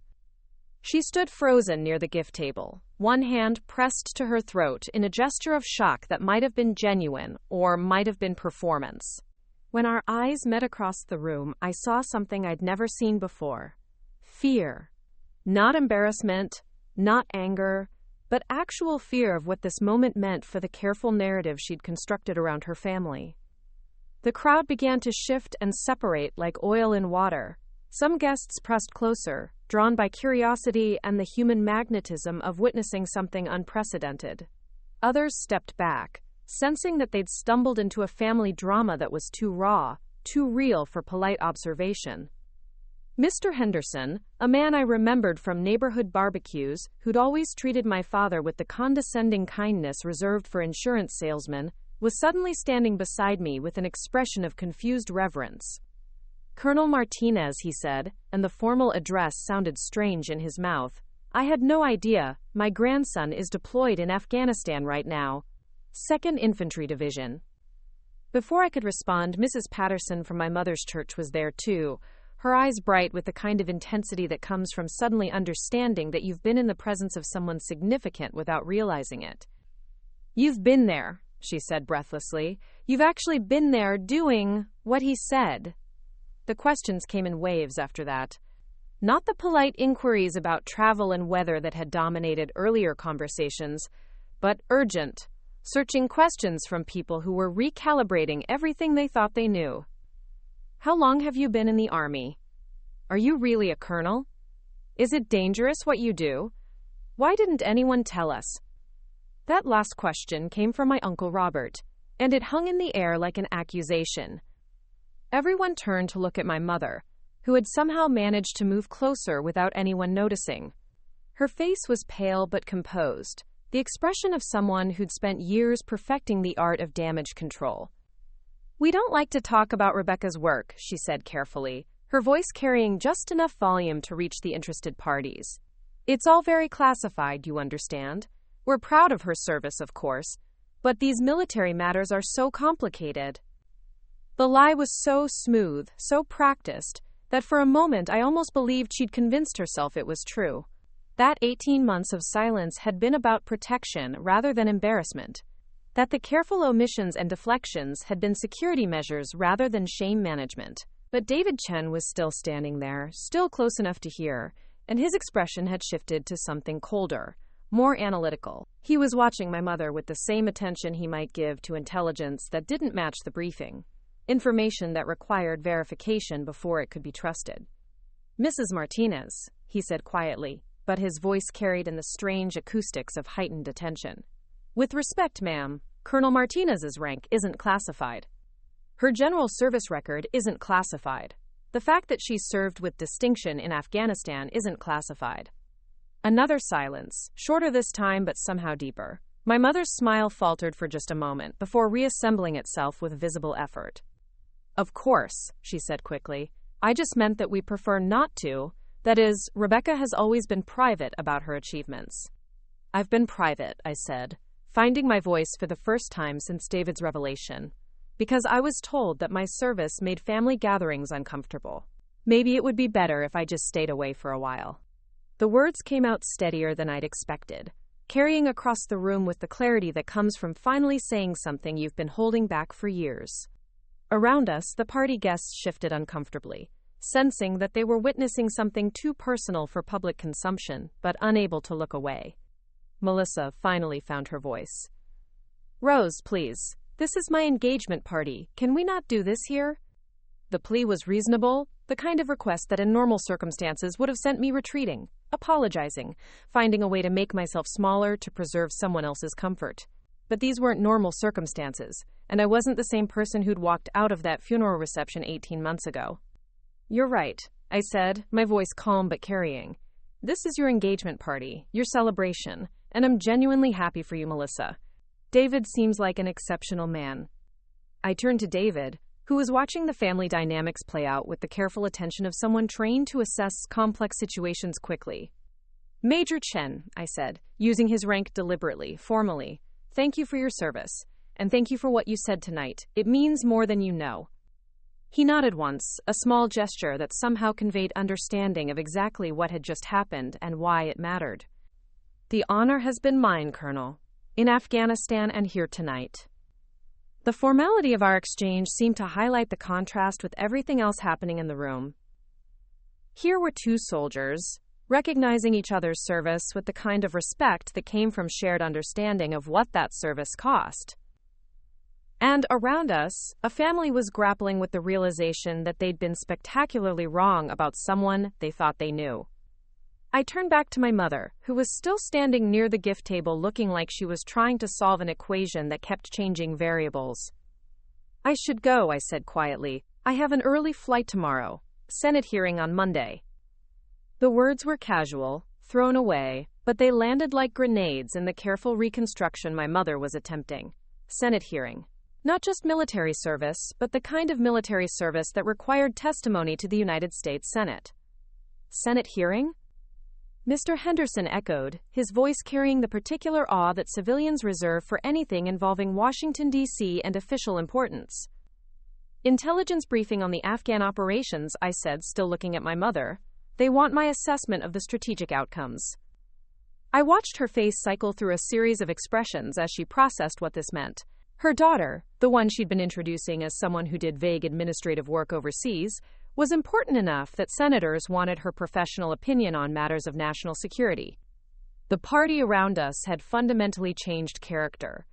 She stood frozen near the gift table, one hand pressed to her throat in a gesture of shock that might have been genuine or might have been performance. When our eyes met across the room, I saw something I'd never seen before. Fear. Not embarrassment, not anger, but actual fear of what this moment meant for the careful narrative she'd constructed around her family. The crowd began to shift and separate like oil in water. Some guests pressed closer, drawn by curiosity and the human magnetism of witnessing something unprecedented. Others stepped back, sensing that they'd stumbled into a family drama that was too raw, too real for polite observation. Mr. Henderson, a man I remembered from neighborhood barbecues, who'd always treated my father with the condescending kindness reserved for insurance salesmen, was suddenly standing beside me with an expression of confused reverence. "Colonel Martinez," he said, and the formal address sounded strange in his mouth. "I had no idea. My grandson is deployed in Afghanistan right now. 2nd Infantry Division." Before I could respond, Mrs. Patterson from my mother's church was there too, her eyes bright with the kind of intensity that comes from suddenly understanding that you've been in the presence of someone significant without realizing it. "You've been there," she said breathlessly. "You've actually been there doing what he said." The questions came in waves after that. Not the polite inquiries about travel and weather that had dominated earlier conversations, but urgent, searching questions from people who were recalibrating everything they thought they knew. How long have you been in the army? Are you really a colonel? Is it dangerous what you do? Why didn't anyone tell us? That last question came from my Uncle Robert, and it hung in the air like an accusation. Everyone turned to look at my mother, who had somehow managed to move closer without anyone noticing. Her face was pale but composed, the expression of someone who'd spent years perfecting the art of damage control. We don't like to talk about Rebecca's work, she said carefully, her voice carrying just enough volume to reach the interested parties. It's all very classified, you understand. We're proud of her service, of course, but these military matters are so complicated. The lie was so smooth, so practiced, that for a moment I almost believed she'd convinced herself it was true. That 18 months of silence had been about protection rather than embarrassment. That the careful omissions and deflections had been security measures rather than shame management. But David Chen was still standing there, still close enough to hear, and his expression had shifted to something colder, more analytical. He was watching my mother with the same attention he might give to intelligence that didn't match the briefing, information that required verification before it could be trusted. Mrs. Martinez, he said quietly, but his voice carried in the strange acoustics of heightened attention. With respect, ma'am, Colonel Martinez's rank isn't classified. Her general service record isn't classified. The fact that she served with distinction in Afghanistan isn't classified. Another silence, shorter this time but somehow deeper. My mother's smile faltered for just a moment before reassembling itself with visible effort. Of course, she said quickly. I just meant that we prefer not to. That is, Rebecca has always been private about her achievements. I've been private, I said, finding my voice for the first time since David's revelation, because I was told that my service made family gatherings uncomfortable. Maybe it would be better if I just stayed away for a while. The words came out steadier than I'd expected, carrying across the room with the clarity that comes from finally saying something you've been holding back for years. Around us, the party guests shifted uncomfortably, sensing that they were witnessing something too personal for public consumption, but unable to look away. Melissa finally found her voice. Rose, please. This is my engagement party. Can we not do this here? The plea was reasonable, the kind of request that in normal circumstances would have sent me retreating, apologizing, finding a way to make myself smaller to preserve someone else's comfort. But these weren't normal circumstances, and I wasn't the same person who'd walked out of that funeral reception 18 months ago. You're right, I said, my voice calm but carrying. This is your engagement party, your celebration, and I'm genuinely happy for you, Melissa. David seems like an exceptional man. I turned to David, who was watching the family dynamics play out with the careful attention of someone trained to assess complex situations quickly. Major Chen, I said, using his rank deliberately, formally. Thank you for your service, and thank you for what you said tonight. It means more than you know. He nodded once, a small gesture that somehow conveyed understanding of exactly what had just happened and why it mattered. The honor has been mine, Colonel, in Afghanistan and here tonight. The formality of our exchange seemed to highlight the contrast with everything else happening in the room. Here were two soldiers, recognizing each other's service with the kind of respect that came from shared understanding of what that service cost. And around us, a family was grappling with the realization that they'd been spectacularly wrong about someone they thought they knew. I turned back to my mother, who was still standing near the gift table looking like she was trying to solve an equation that kept changing variables. I should go, I said quietly. I have an early flight tomorrow. Senate hearing on Monday. The words were casual, thrown away, but they landed like grenades in the careful reconstruction my mother was attempting. Senate hearing. Not just military service, but the kind of military service that required testimony to the United States Senate. Senate hearing? Mr. Henderson echoed, his voice carrying the particular awe that civilians reserve for anything involving Washington, D.C. and official importance. Intelligence briefing on the Afghan operations, I said, still looking at my mother. They want my assessment of the strategic outcomes. I watched her face cycle through a series of expressions as she processed what this meant. Her daughter, the one she'd been introducing as someone who did vague administrative work overseas, was important enough that senators wanted her professional opinion on matters of national security. The party around us had fundamentally changed character.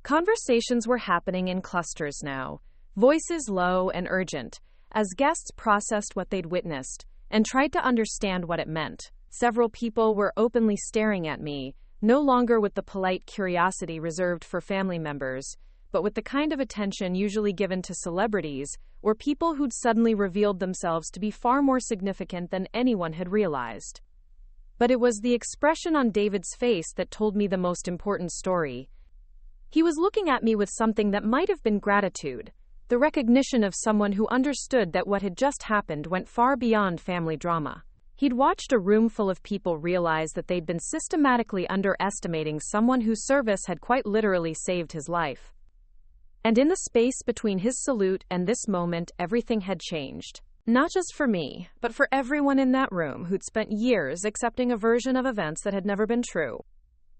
Conversations were happening in clusters now, voices low and urgent, as guests processed what they'd witnessed and tried to understand what it meant. Several people were openly staring at me, no longer with the polite curiosity reserved for family members, but with the kind of attention usually given to celebrities or people who'd suddenly revealed themselves to be far more significant than anyone had realized. But it was the expression on David's face that told me the most important story. He was looking at me with something that might have been gratitude, the recognition of someone who understood that what had just happened went far beyond family drama. He'd watched a room full of people realize that they'd been systematically underestimating someone whose service had quite literally saved his life. And in the space between his salute and this moment, everything had changed. Not just for me, but for everyone in that room who'd spent years accepting a version of events that had never been true.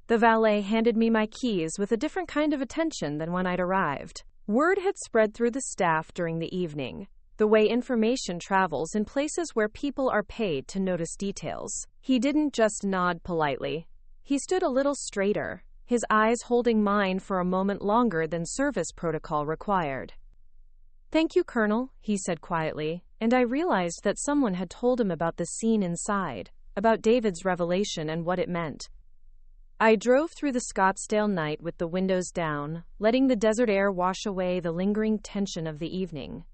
The valet handed me my keys with a different kind of attention than when I'd arrived. Word had spread through the staff during the evening, the way information travels in places where people are paid to notice details. He didn't just nod politely. He stood a little straighter, his eyes holding mine for a moment longer than service protocol required. "Thank you, Colonel," he said quietly, and I realized that someone had told him about the scene inside, about David's revelation and what it meant. I drove through the Scottsdale night with the windows down, letting the desert air wash away the lingering tension of the evening.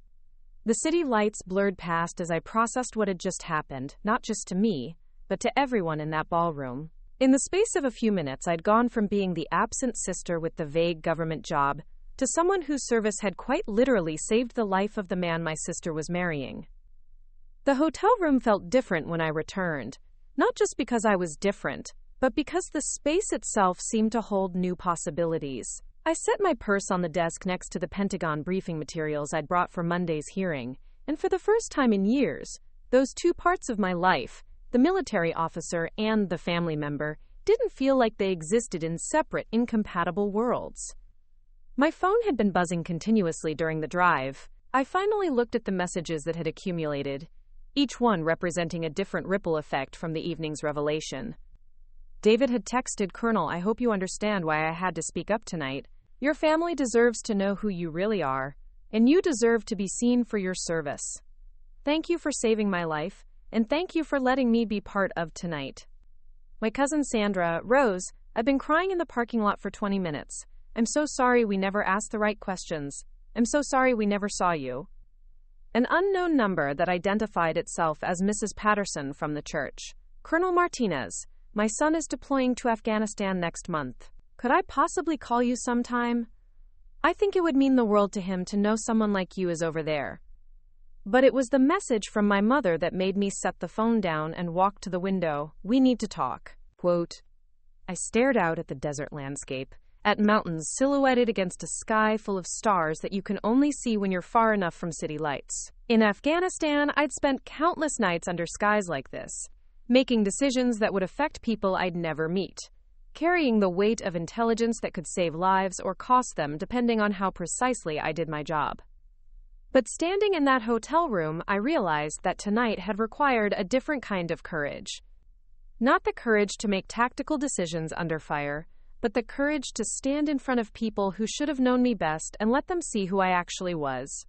The city lights blurred past as I processed what had just happened, not just to me, but to everyone in that ballroom. In the space of a few minutes, I'd gone from being the absent sister with the vague government job to someone whose service had quite literally saved the life of the man my sister was marrying. The hotel room felt different when I returned, not just because I was different, but because the space itself seemed to hold new possibilities. I set my purse on the desk next to the Pentagon briefing materials I'd brought for Monday's hearing, and for the first time in years, those two parts of my life, the military officer and the family member, didn't feel like they existed in separate, incompatible worlds. My phone had been buzzing continuously during the drive. I finally looked at the messages that had accumulated, each one representing a different ripple effect from the evening's revelation. David had texted, "Colonel, I hope you understand why I had to speak up tonight. Your family deserves to know who you really are, and you deserve to be seen for your service. Thank you for saving my life, and thank you for letting me be part of tonight. My cousin Sandra, Rose, I've been crying in the parking lot for 20 minutes. I'm so sorry we never asked the right questions. I'm so sorry we never saw you." An unknown number that identified itself as Mrs. Patterson from the church. "Colonel Martinez, my son is deploying to Afghanistan next month. Could I possibly call you sometime? I think it would mean the world to him to know someone like you is over there." But it was the message from my mother that made me set the phone down and walk to the window. "We need to talk." Quote, I stared out at the desert landscape, at mountains silhouetted against a sky full of stars that you can only see when you're far enough from city lights. In Afghanistan, I'd spent countless nights under skies like this, making decisions that would affect people I'd never meet, carrying the weight of intelligence that could save lives or cost them depending on how precisely I did my job. But standing in that hotel room, I realized that tonight had required a different kind of courage. Not the courage to make tactical decisions under fire, but the courage to stand in front of people who should have known me best and let them see who I actually was.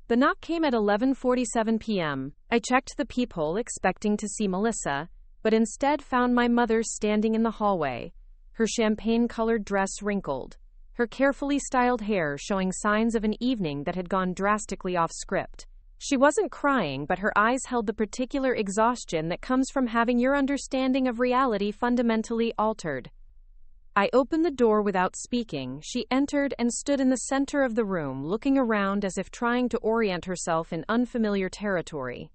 The knock came at 11:47 p.m. I checked the peephole expecting to see Melissa, but instead found my mother standing in the hallway, her champagne-colored dress wrinkled, her carefully styled hair showing signs of an evening that had gone drastically off script. She wasn't crying, but her eyes held the particular exhaustion that comes from having your understanding of reality fundamentally altered. I opened the door without speaking. She entered and stood in the center of the room, looking around as if trying to orient herself in unfamiliar territory.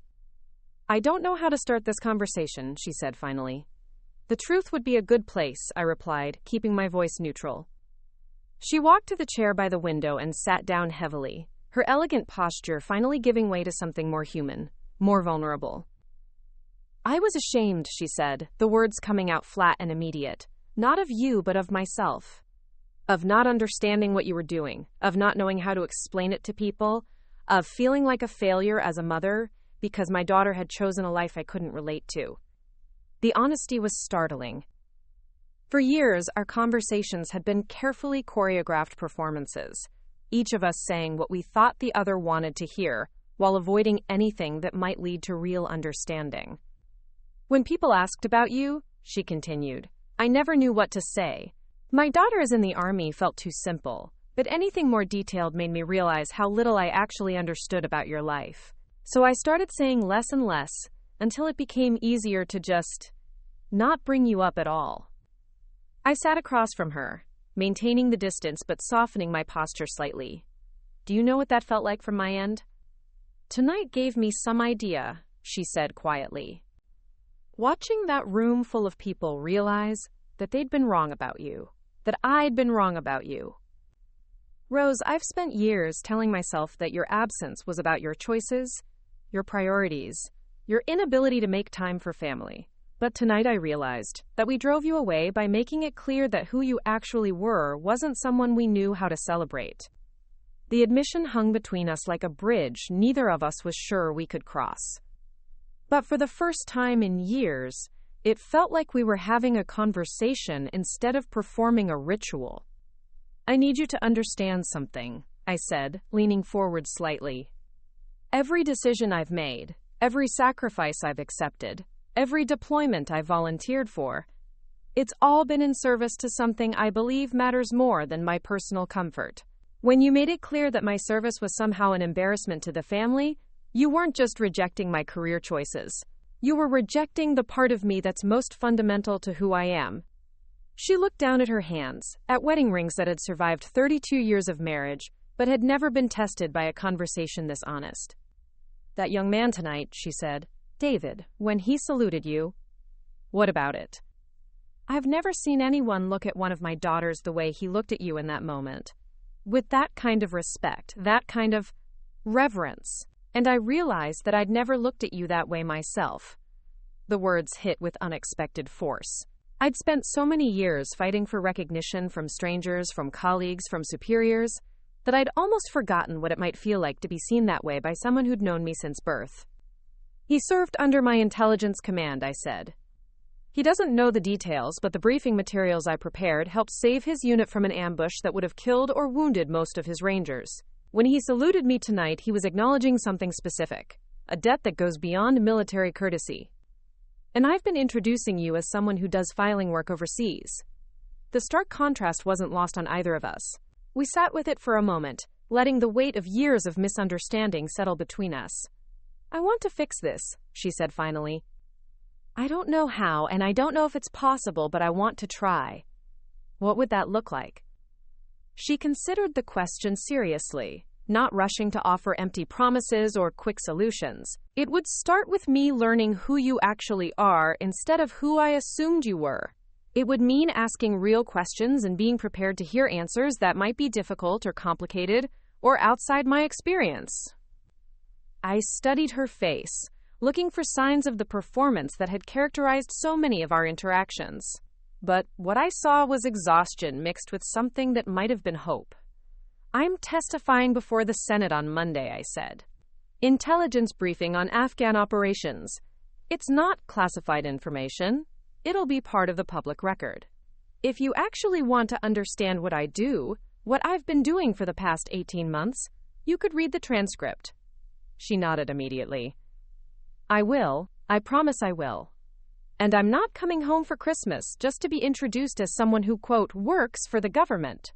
"I don't know how to start this conversation," she said finally. "The truth would be a good place," I replied, keeping my voice neutral. She walked to the chair by the window and sat down heavily, her elegant posture finally giving way to something more human, more vulnerable. "I was ashamed," she said, the words coming out flat and immediate. "Not of you, but of myself. Of not understanding what you were doing, of not knowing how to explain it to people, of feeling like a failure as a mother because my daughter had chosen a life I couldn't relate to." The honesty was startling. For years, our conversations had been carefully choreographed performances, each of us saying what we thought the other wanted to hear, while avoiding anything that might lead to real understanding. When people asked about you, she continued, I never knew what to say. My daughter is in the army felt too simple, but anything more detailed made me realize how little I actually understood about your life. So I started saying less and less, until it became easier to just not bring you up at all. I sat across from her, maintaining the distance but softening my posture slightly. Do you know what that felt like from my end? Tonight gave me some idea, she said quietly. Watching that room full of people realize that they'd been wrong about you, that I'd been wrong about you. Rose, I've spent years telling myself that your absence was about your choices, your priorities, your inability to make time for family. But tonight I realized that we drove you away by making it clear that who you actually were wasn't someone we knew how to celebrate. The admission hung between us like a bridge neither of us was sure we could cross. But for the first time in years, it felt like we were having a conversation instead of performing a ritual. I need you to understand something, I said, leaning forward slightly. Every decision I've made, every sacrifice I've accepted, every deployment I volunteered for, it's all been in service to something I believe matters more than my personal comfort. When you made it clear that my service was somehow an embarrassment to the family, you weren't just rejecting my career choices. You were rejecting the part of me that's most fundamental to who I am. She looked down at her hands, at wedding rings that had survived 32 years of marriage, but had never been tested by a conversation this honest. That young man tonight, she said, David, when he saluted you. What about it? I've never seen anyone look at one of my daughters the way he looked at you in that moment. With that kind of respect, that kind of reverence. And I realized that I'd never looked at you that way myself. The words hit with unexpected force. I'd spent so many years fighting for recognition from strangers, from colleagues, from superiors, that I'd almost forgotten what it might feel like to be seen that way by someone who'd known me since birth. He served under my intelligence command, I said. He doesn't know the details, but the briefing materials I prepared helped save his unit from an ambush that would have killed or wounded most of his rangers. When he saluted me tonight, he was acknowledging something specific, a debt that goes beyond military courtesy. And I've been introducing you as someone who does filing work overseas. The stark contrast wasn't lost on either of us. We sat with it for a moment, letting the weight of years of misunderstanding settle between us. I want to fix this, she said finally. I don't know how, and I don't know if it's possible, but I want to try. What would that look like? She considered the question seriously, not rushing to offer empty promises or quick solutions. It would start with me learning who you actually are instead of who I assumed you were. It would mean asking real questions and being prepared to hear answers that might be difficult or complicated or outside my experience. I studied her face, looking for signs of the performance that had characterized so many of our interactions. But what I saw was exhaustion mixed with something that might have been hope. I'm testifying before the Senate on Monday, I said. Intelligence briefing on Afghan operations. It's not classified information. It'll be part of the public record. If you actually want to understand what I do, what I've been doing for the past 18 months, you could read the transcript. She nodded immediately. I will. I promise I will. And I'm not coming home for Christmas just to be introduced as someone who, quote, works for the government.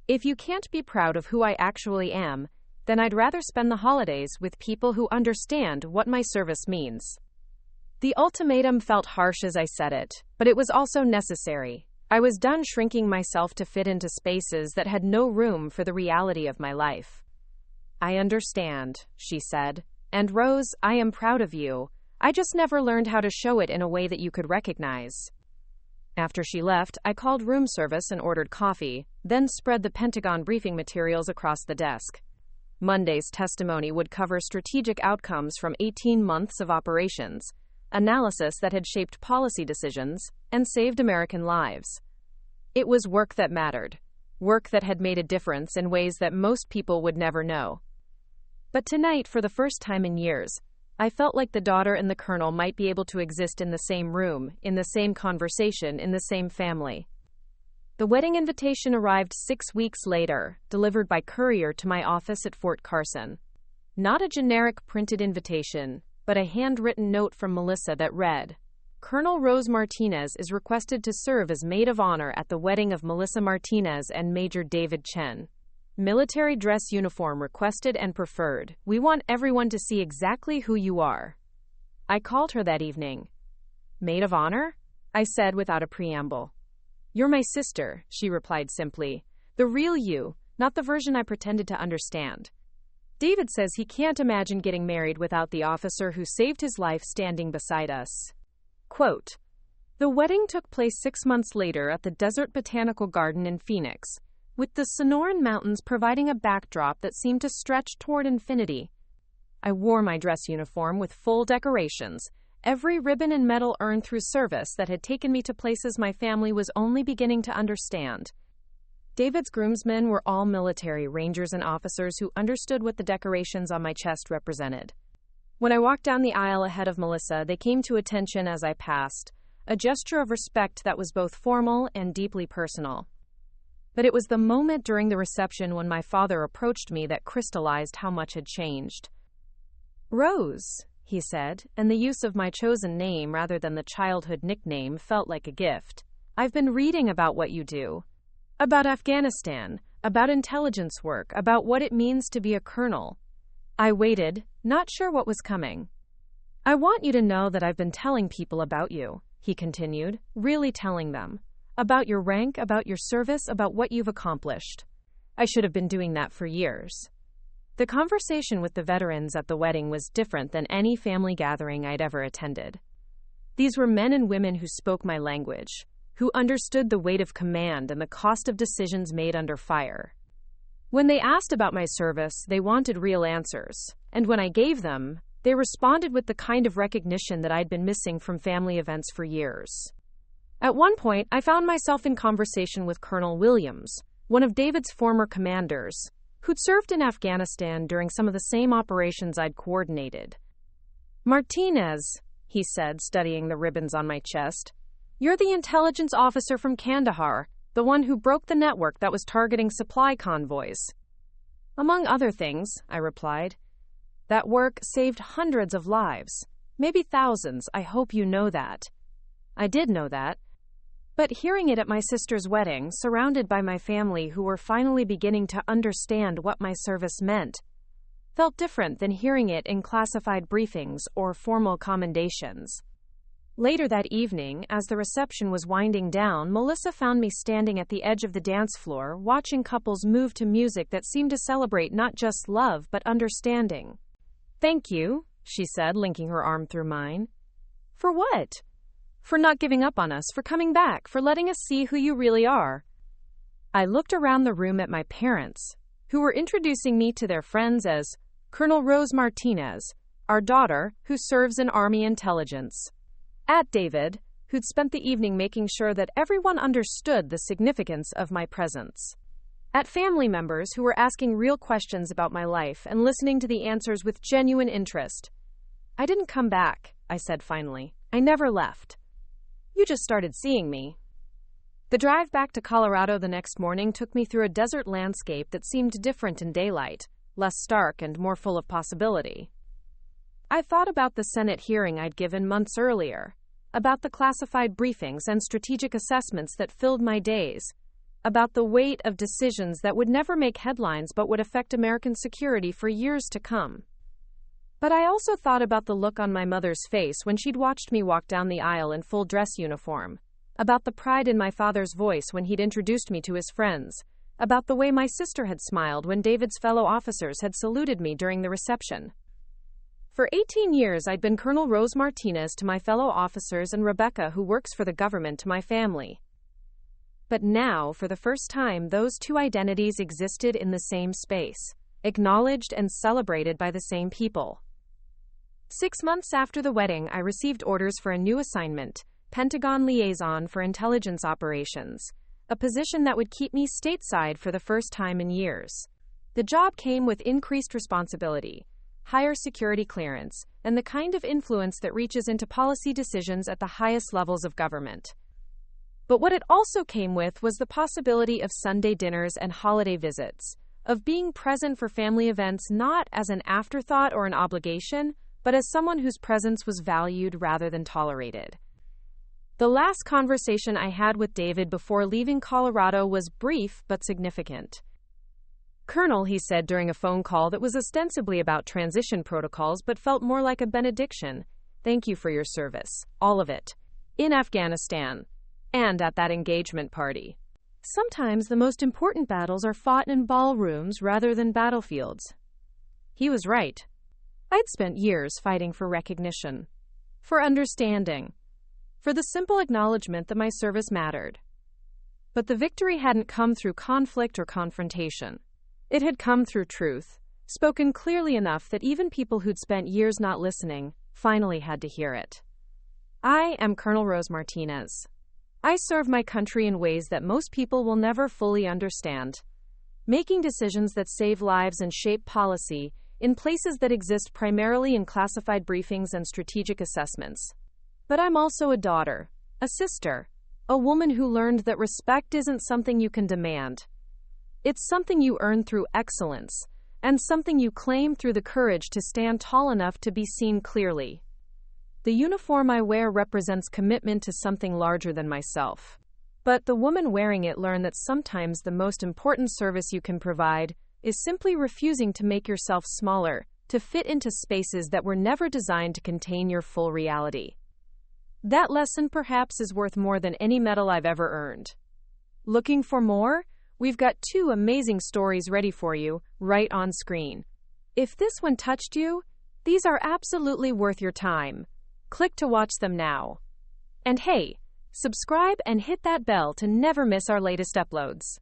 If you can't be proud of who I actually am, then I'd rather spend the holidays with people who understand what my service means. The ultimatum felt harsh as I said it, but it was also necessary. I was done shrinking myself to fit into spaces that had no room for the reality of my life. I understand, she said. And Rose, I am proud of you. I just never learned how to show it in a way that you could recognize. After she left, I called room service and ordered coffee, then spread the Pentagon briefing materials across the desk. Monday's testimony would cover strategic outcomes from 18 months of operations, analysis that had shaped policy decisions, and saved American lives. It was work that mattered, work that had made a difference in ways that most people would never know. But tonight, for the first time in years, I felt like the daughter and the colonel might be able to exist in the same room, in the same conversation, in the same family. The wedding invitation arrived 6 weeks later, delivered by courier to my office at Fort Carson. Not a generic printed invitation, but a handwritten note from Melissa that read, "Colonel Rose Martinez is requested to serve as maid of honor at the wedding of Melissa Martinez and Major David Chen. Military dress uniform requested and preferred. We want everyone to see exactly who you are." I called her that evening. "Maid of honor?" I said without a preamble. "You're my sister," she replied simply. "The real you, not the version I pretended to understand. David says he can't imagine getting married without the officer who saved his life standing beside us." Quote, "The wedding took place 6 months later at the Desert Botanical Garden in Phoenix, with the Sonoran Mountains providing a backdrop that seemed to stretch toward infinity. I wore my dress uniform with full decorations, every ribbon and medal earned through service that had taken me to places my family was only beginning to understand. David's groomsmen were all military rangers and officers who understood what the decorations on my chest represented. When I walked down the aisle ahead of Melissa, they came to attention as I passed, a gesture of respect that was both formal and deeply personal. But it was the moment during the reception when my father approached me that crystallized how much had changed. "Rose," he said, and the use of my chosen name rather than the childhood nickname felt like a gift. "I've been reading about what you do. About Afghanistan, about intelligence work, about what it means to be a colonel." I waited, not sure what was coming. "I want you to know that I've been telling people about you," he continued, "really telling them. About your rank, about your service, about what you've accomplished. I should have been doing that for years." The conversation with the veterans at the wedding was different than any family gathering I'd ever attended. These were men and women who spoke my language, who understood the weight of command and the cost of decisions made under fire. When they asked about my service, they wanted real answers, and when I gave them, they responded with the kind of recognition that I'd been missing from family events for years. At one point, I found myself in conversation with Colonel Williams, one of David's former commanders, who'd served in Afghanistan during some of the same operations I'd coordinated. "Martinez," he said, studying the ribbons on my chest, "you're the intelligence officer from Kandahar, the one who broke the network that was targeting supply convoys." "Among other things," I replied. "That work saved hundreds of lives, maybe thousands. I hope you know that." I did know that. But hearing it at my sister's wedding, surrounded by my family who were finally beginning to understand what my service meant, felt different than hearing it in classified briefings or formal commendations. Later that evening, as the reception was winding down, Melissa found me standing at the edge of the dance floor, watching couples move to music that seemed to celebrate not just love but understanding. "Thank you," she said, linking her arm through mine. "For what?" "For not giving up on us, for coming back, for letting us see who you really are." I looked around the room at my parents, who were introducing me to their friends as Colonel Rose Martinez, our daughter, who serves in Army intelligence. At David, who'd spent the evening making sure that everyone understood the significance of my presence. At family members who were asking real questions about my life and listening to the answers with genuine interest. "I didn't come back," I said finally. "I never left. You just started seeing me." The drive back to Colorado the next morning took me through a desert landscape that seemed different in daylight, less stark and more full of possibility. I thought about the Senate hearing I'd given months earlier, about the classified briefings and strategic assessments that filled my days, about the weight of decisions that would never make headlines but would affect American security for years to come. But I also thought about the look on my mother's face when she'd watched me walk down the aisle in full dress uniform, about the pride in my father's voice when he'd introduced me to his friends, about the way my sister had smiled when David's fellow officers had saluted me during the reception. For 18 years, I'd been Colonel Rose Martinez to my fellow officers and Rebecca, who works for the government, to my family. But now, for the first time, those two identities existed in the same space, acknowledged and celebrated by the same people. 6 months after the wedding, I received orders for a new assignment, Pentagon Liaison for Intelligence Operations, a position that would keep me stateside for the first time in years. The job came with increased responsibility, higher security clearance, and the kind of influence that reaches into policy decisions at the highest levels of government. But what it also came with was the possibility of Sunday dinners and holiday visits, of being present for family events not as an afterthought or an obligation, but as someone whose presence was valued rather than tolerated. The last conversation I had with David before leaving Colorado was brief but significant. "Colonel," he said during a phone call that was ostensibly about transition protocols but felt more like a benediction, "thank you for your service, all of it, in Afghanistan, and at that engagement party. Sometimes the most important battles are fought in ballrooms rather than battlefields." He was right. I'd spent years fighting for recognition, for understanding, for the simple acknowledgement that my service mattered. But the victory hadn't come through conflict or confrontation. It had come through truth, spoken clearly enough that even people who'd spent years not listening finally had to hear it. I am Colonel Rose Martinez. I serve my country in ways that most people will never fully understand, making decisions that save lives and shape policy in places that exist primarily in classified briefings and strategic assessments. But I'm also a daughter, a sister, a woman who learned that respect isn't something you can demand. It's something you earn through excellence, and something you claim through the courage to stand tall enough to be seen clearly. The uniform I wear represents commitment to something larger than myself. But the woman wearing it learned that sometimes the most important service you can provide is simply refusing to make yourself smaller, to fit into spaces that were never designed to contain your full reality. That lesson perhaps is worth more than any medal I've ever earned. Looking for more? We've got 2 amazing stories ready for you, right on screen. If this one touched you, these are absolutely worth your time. Click to watch them now. And hey, subscribe and hit that bell to never miss our latest uploads.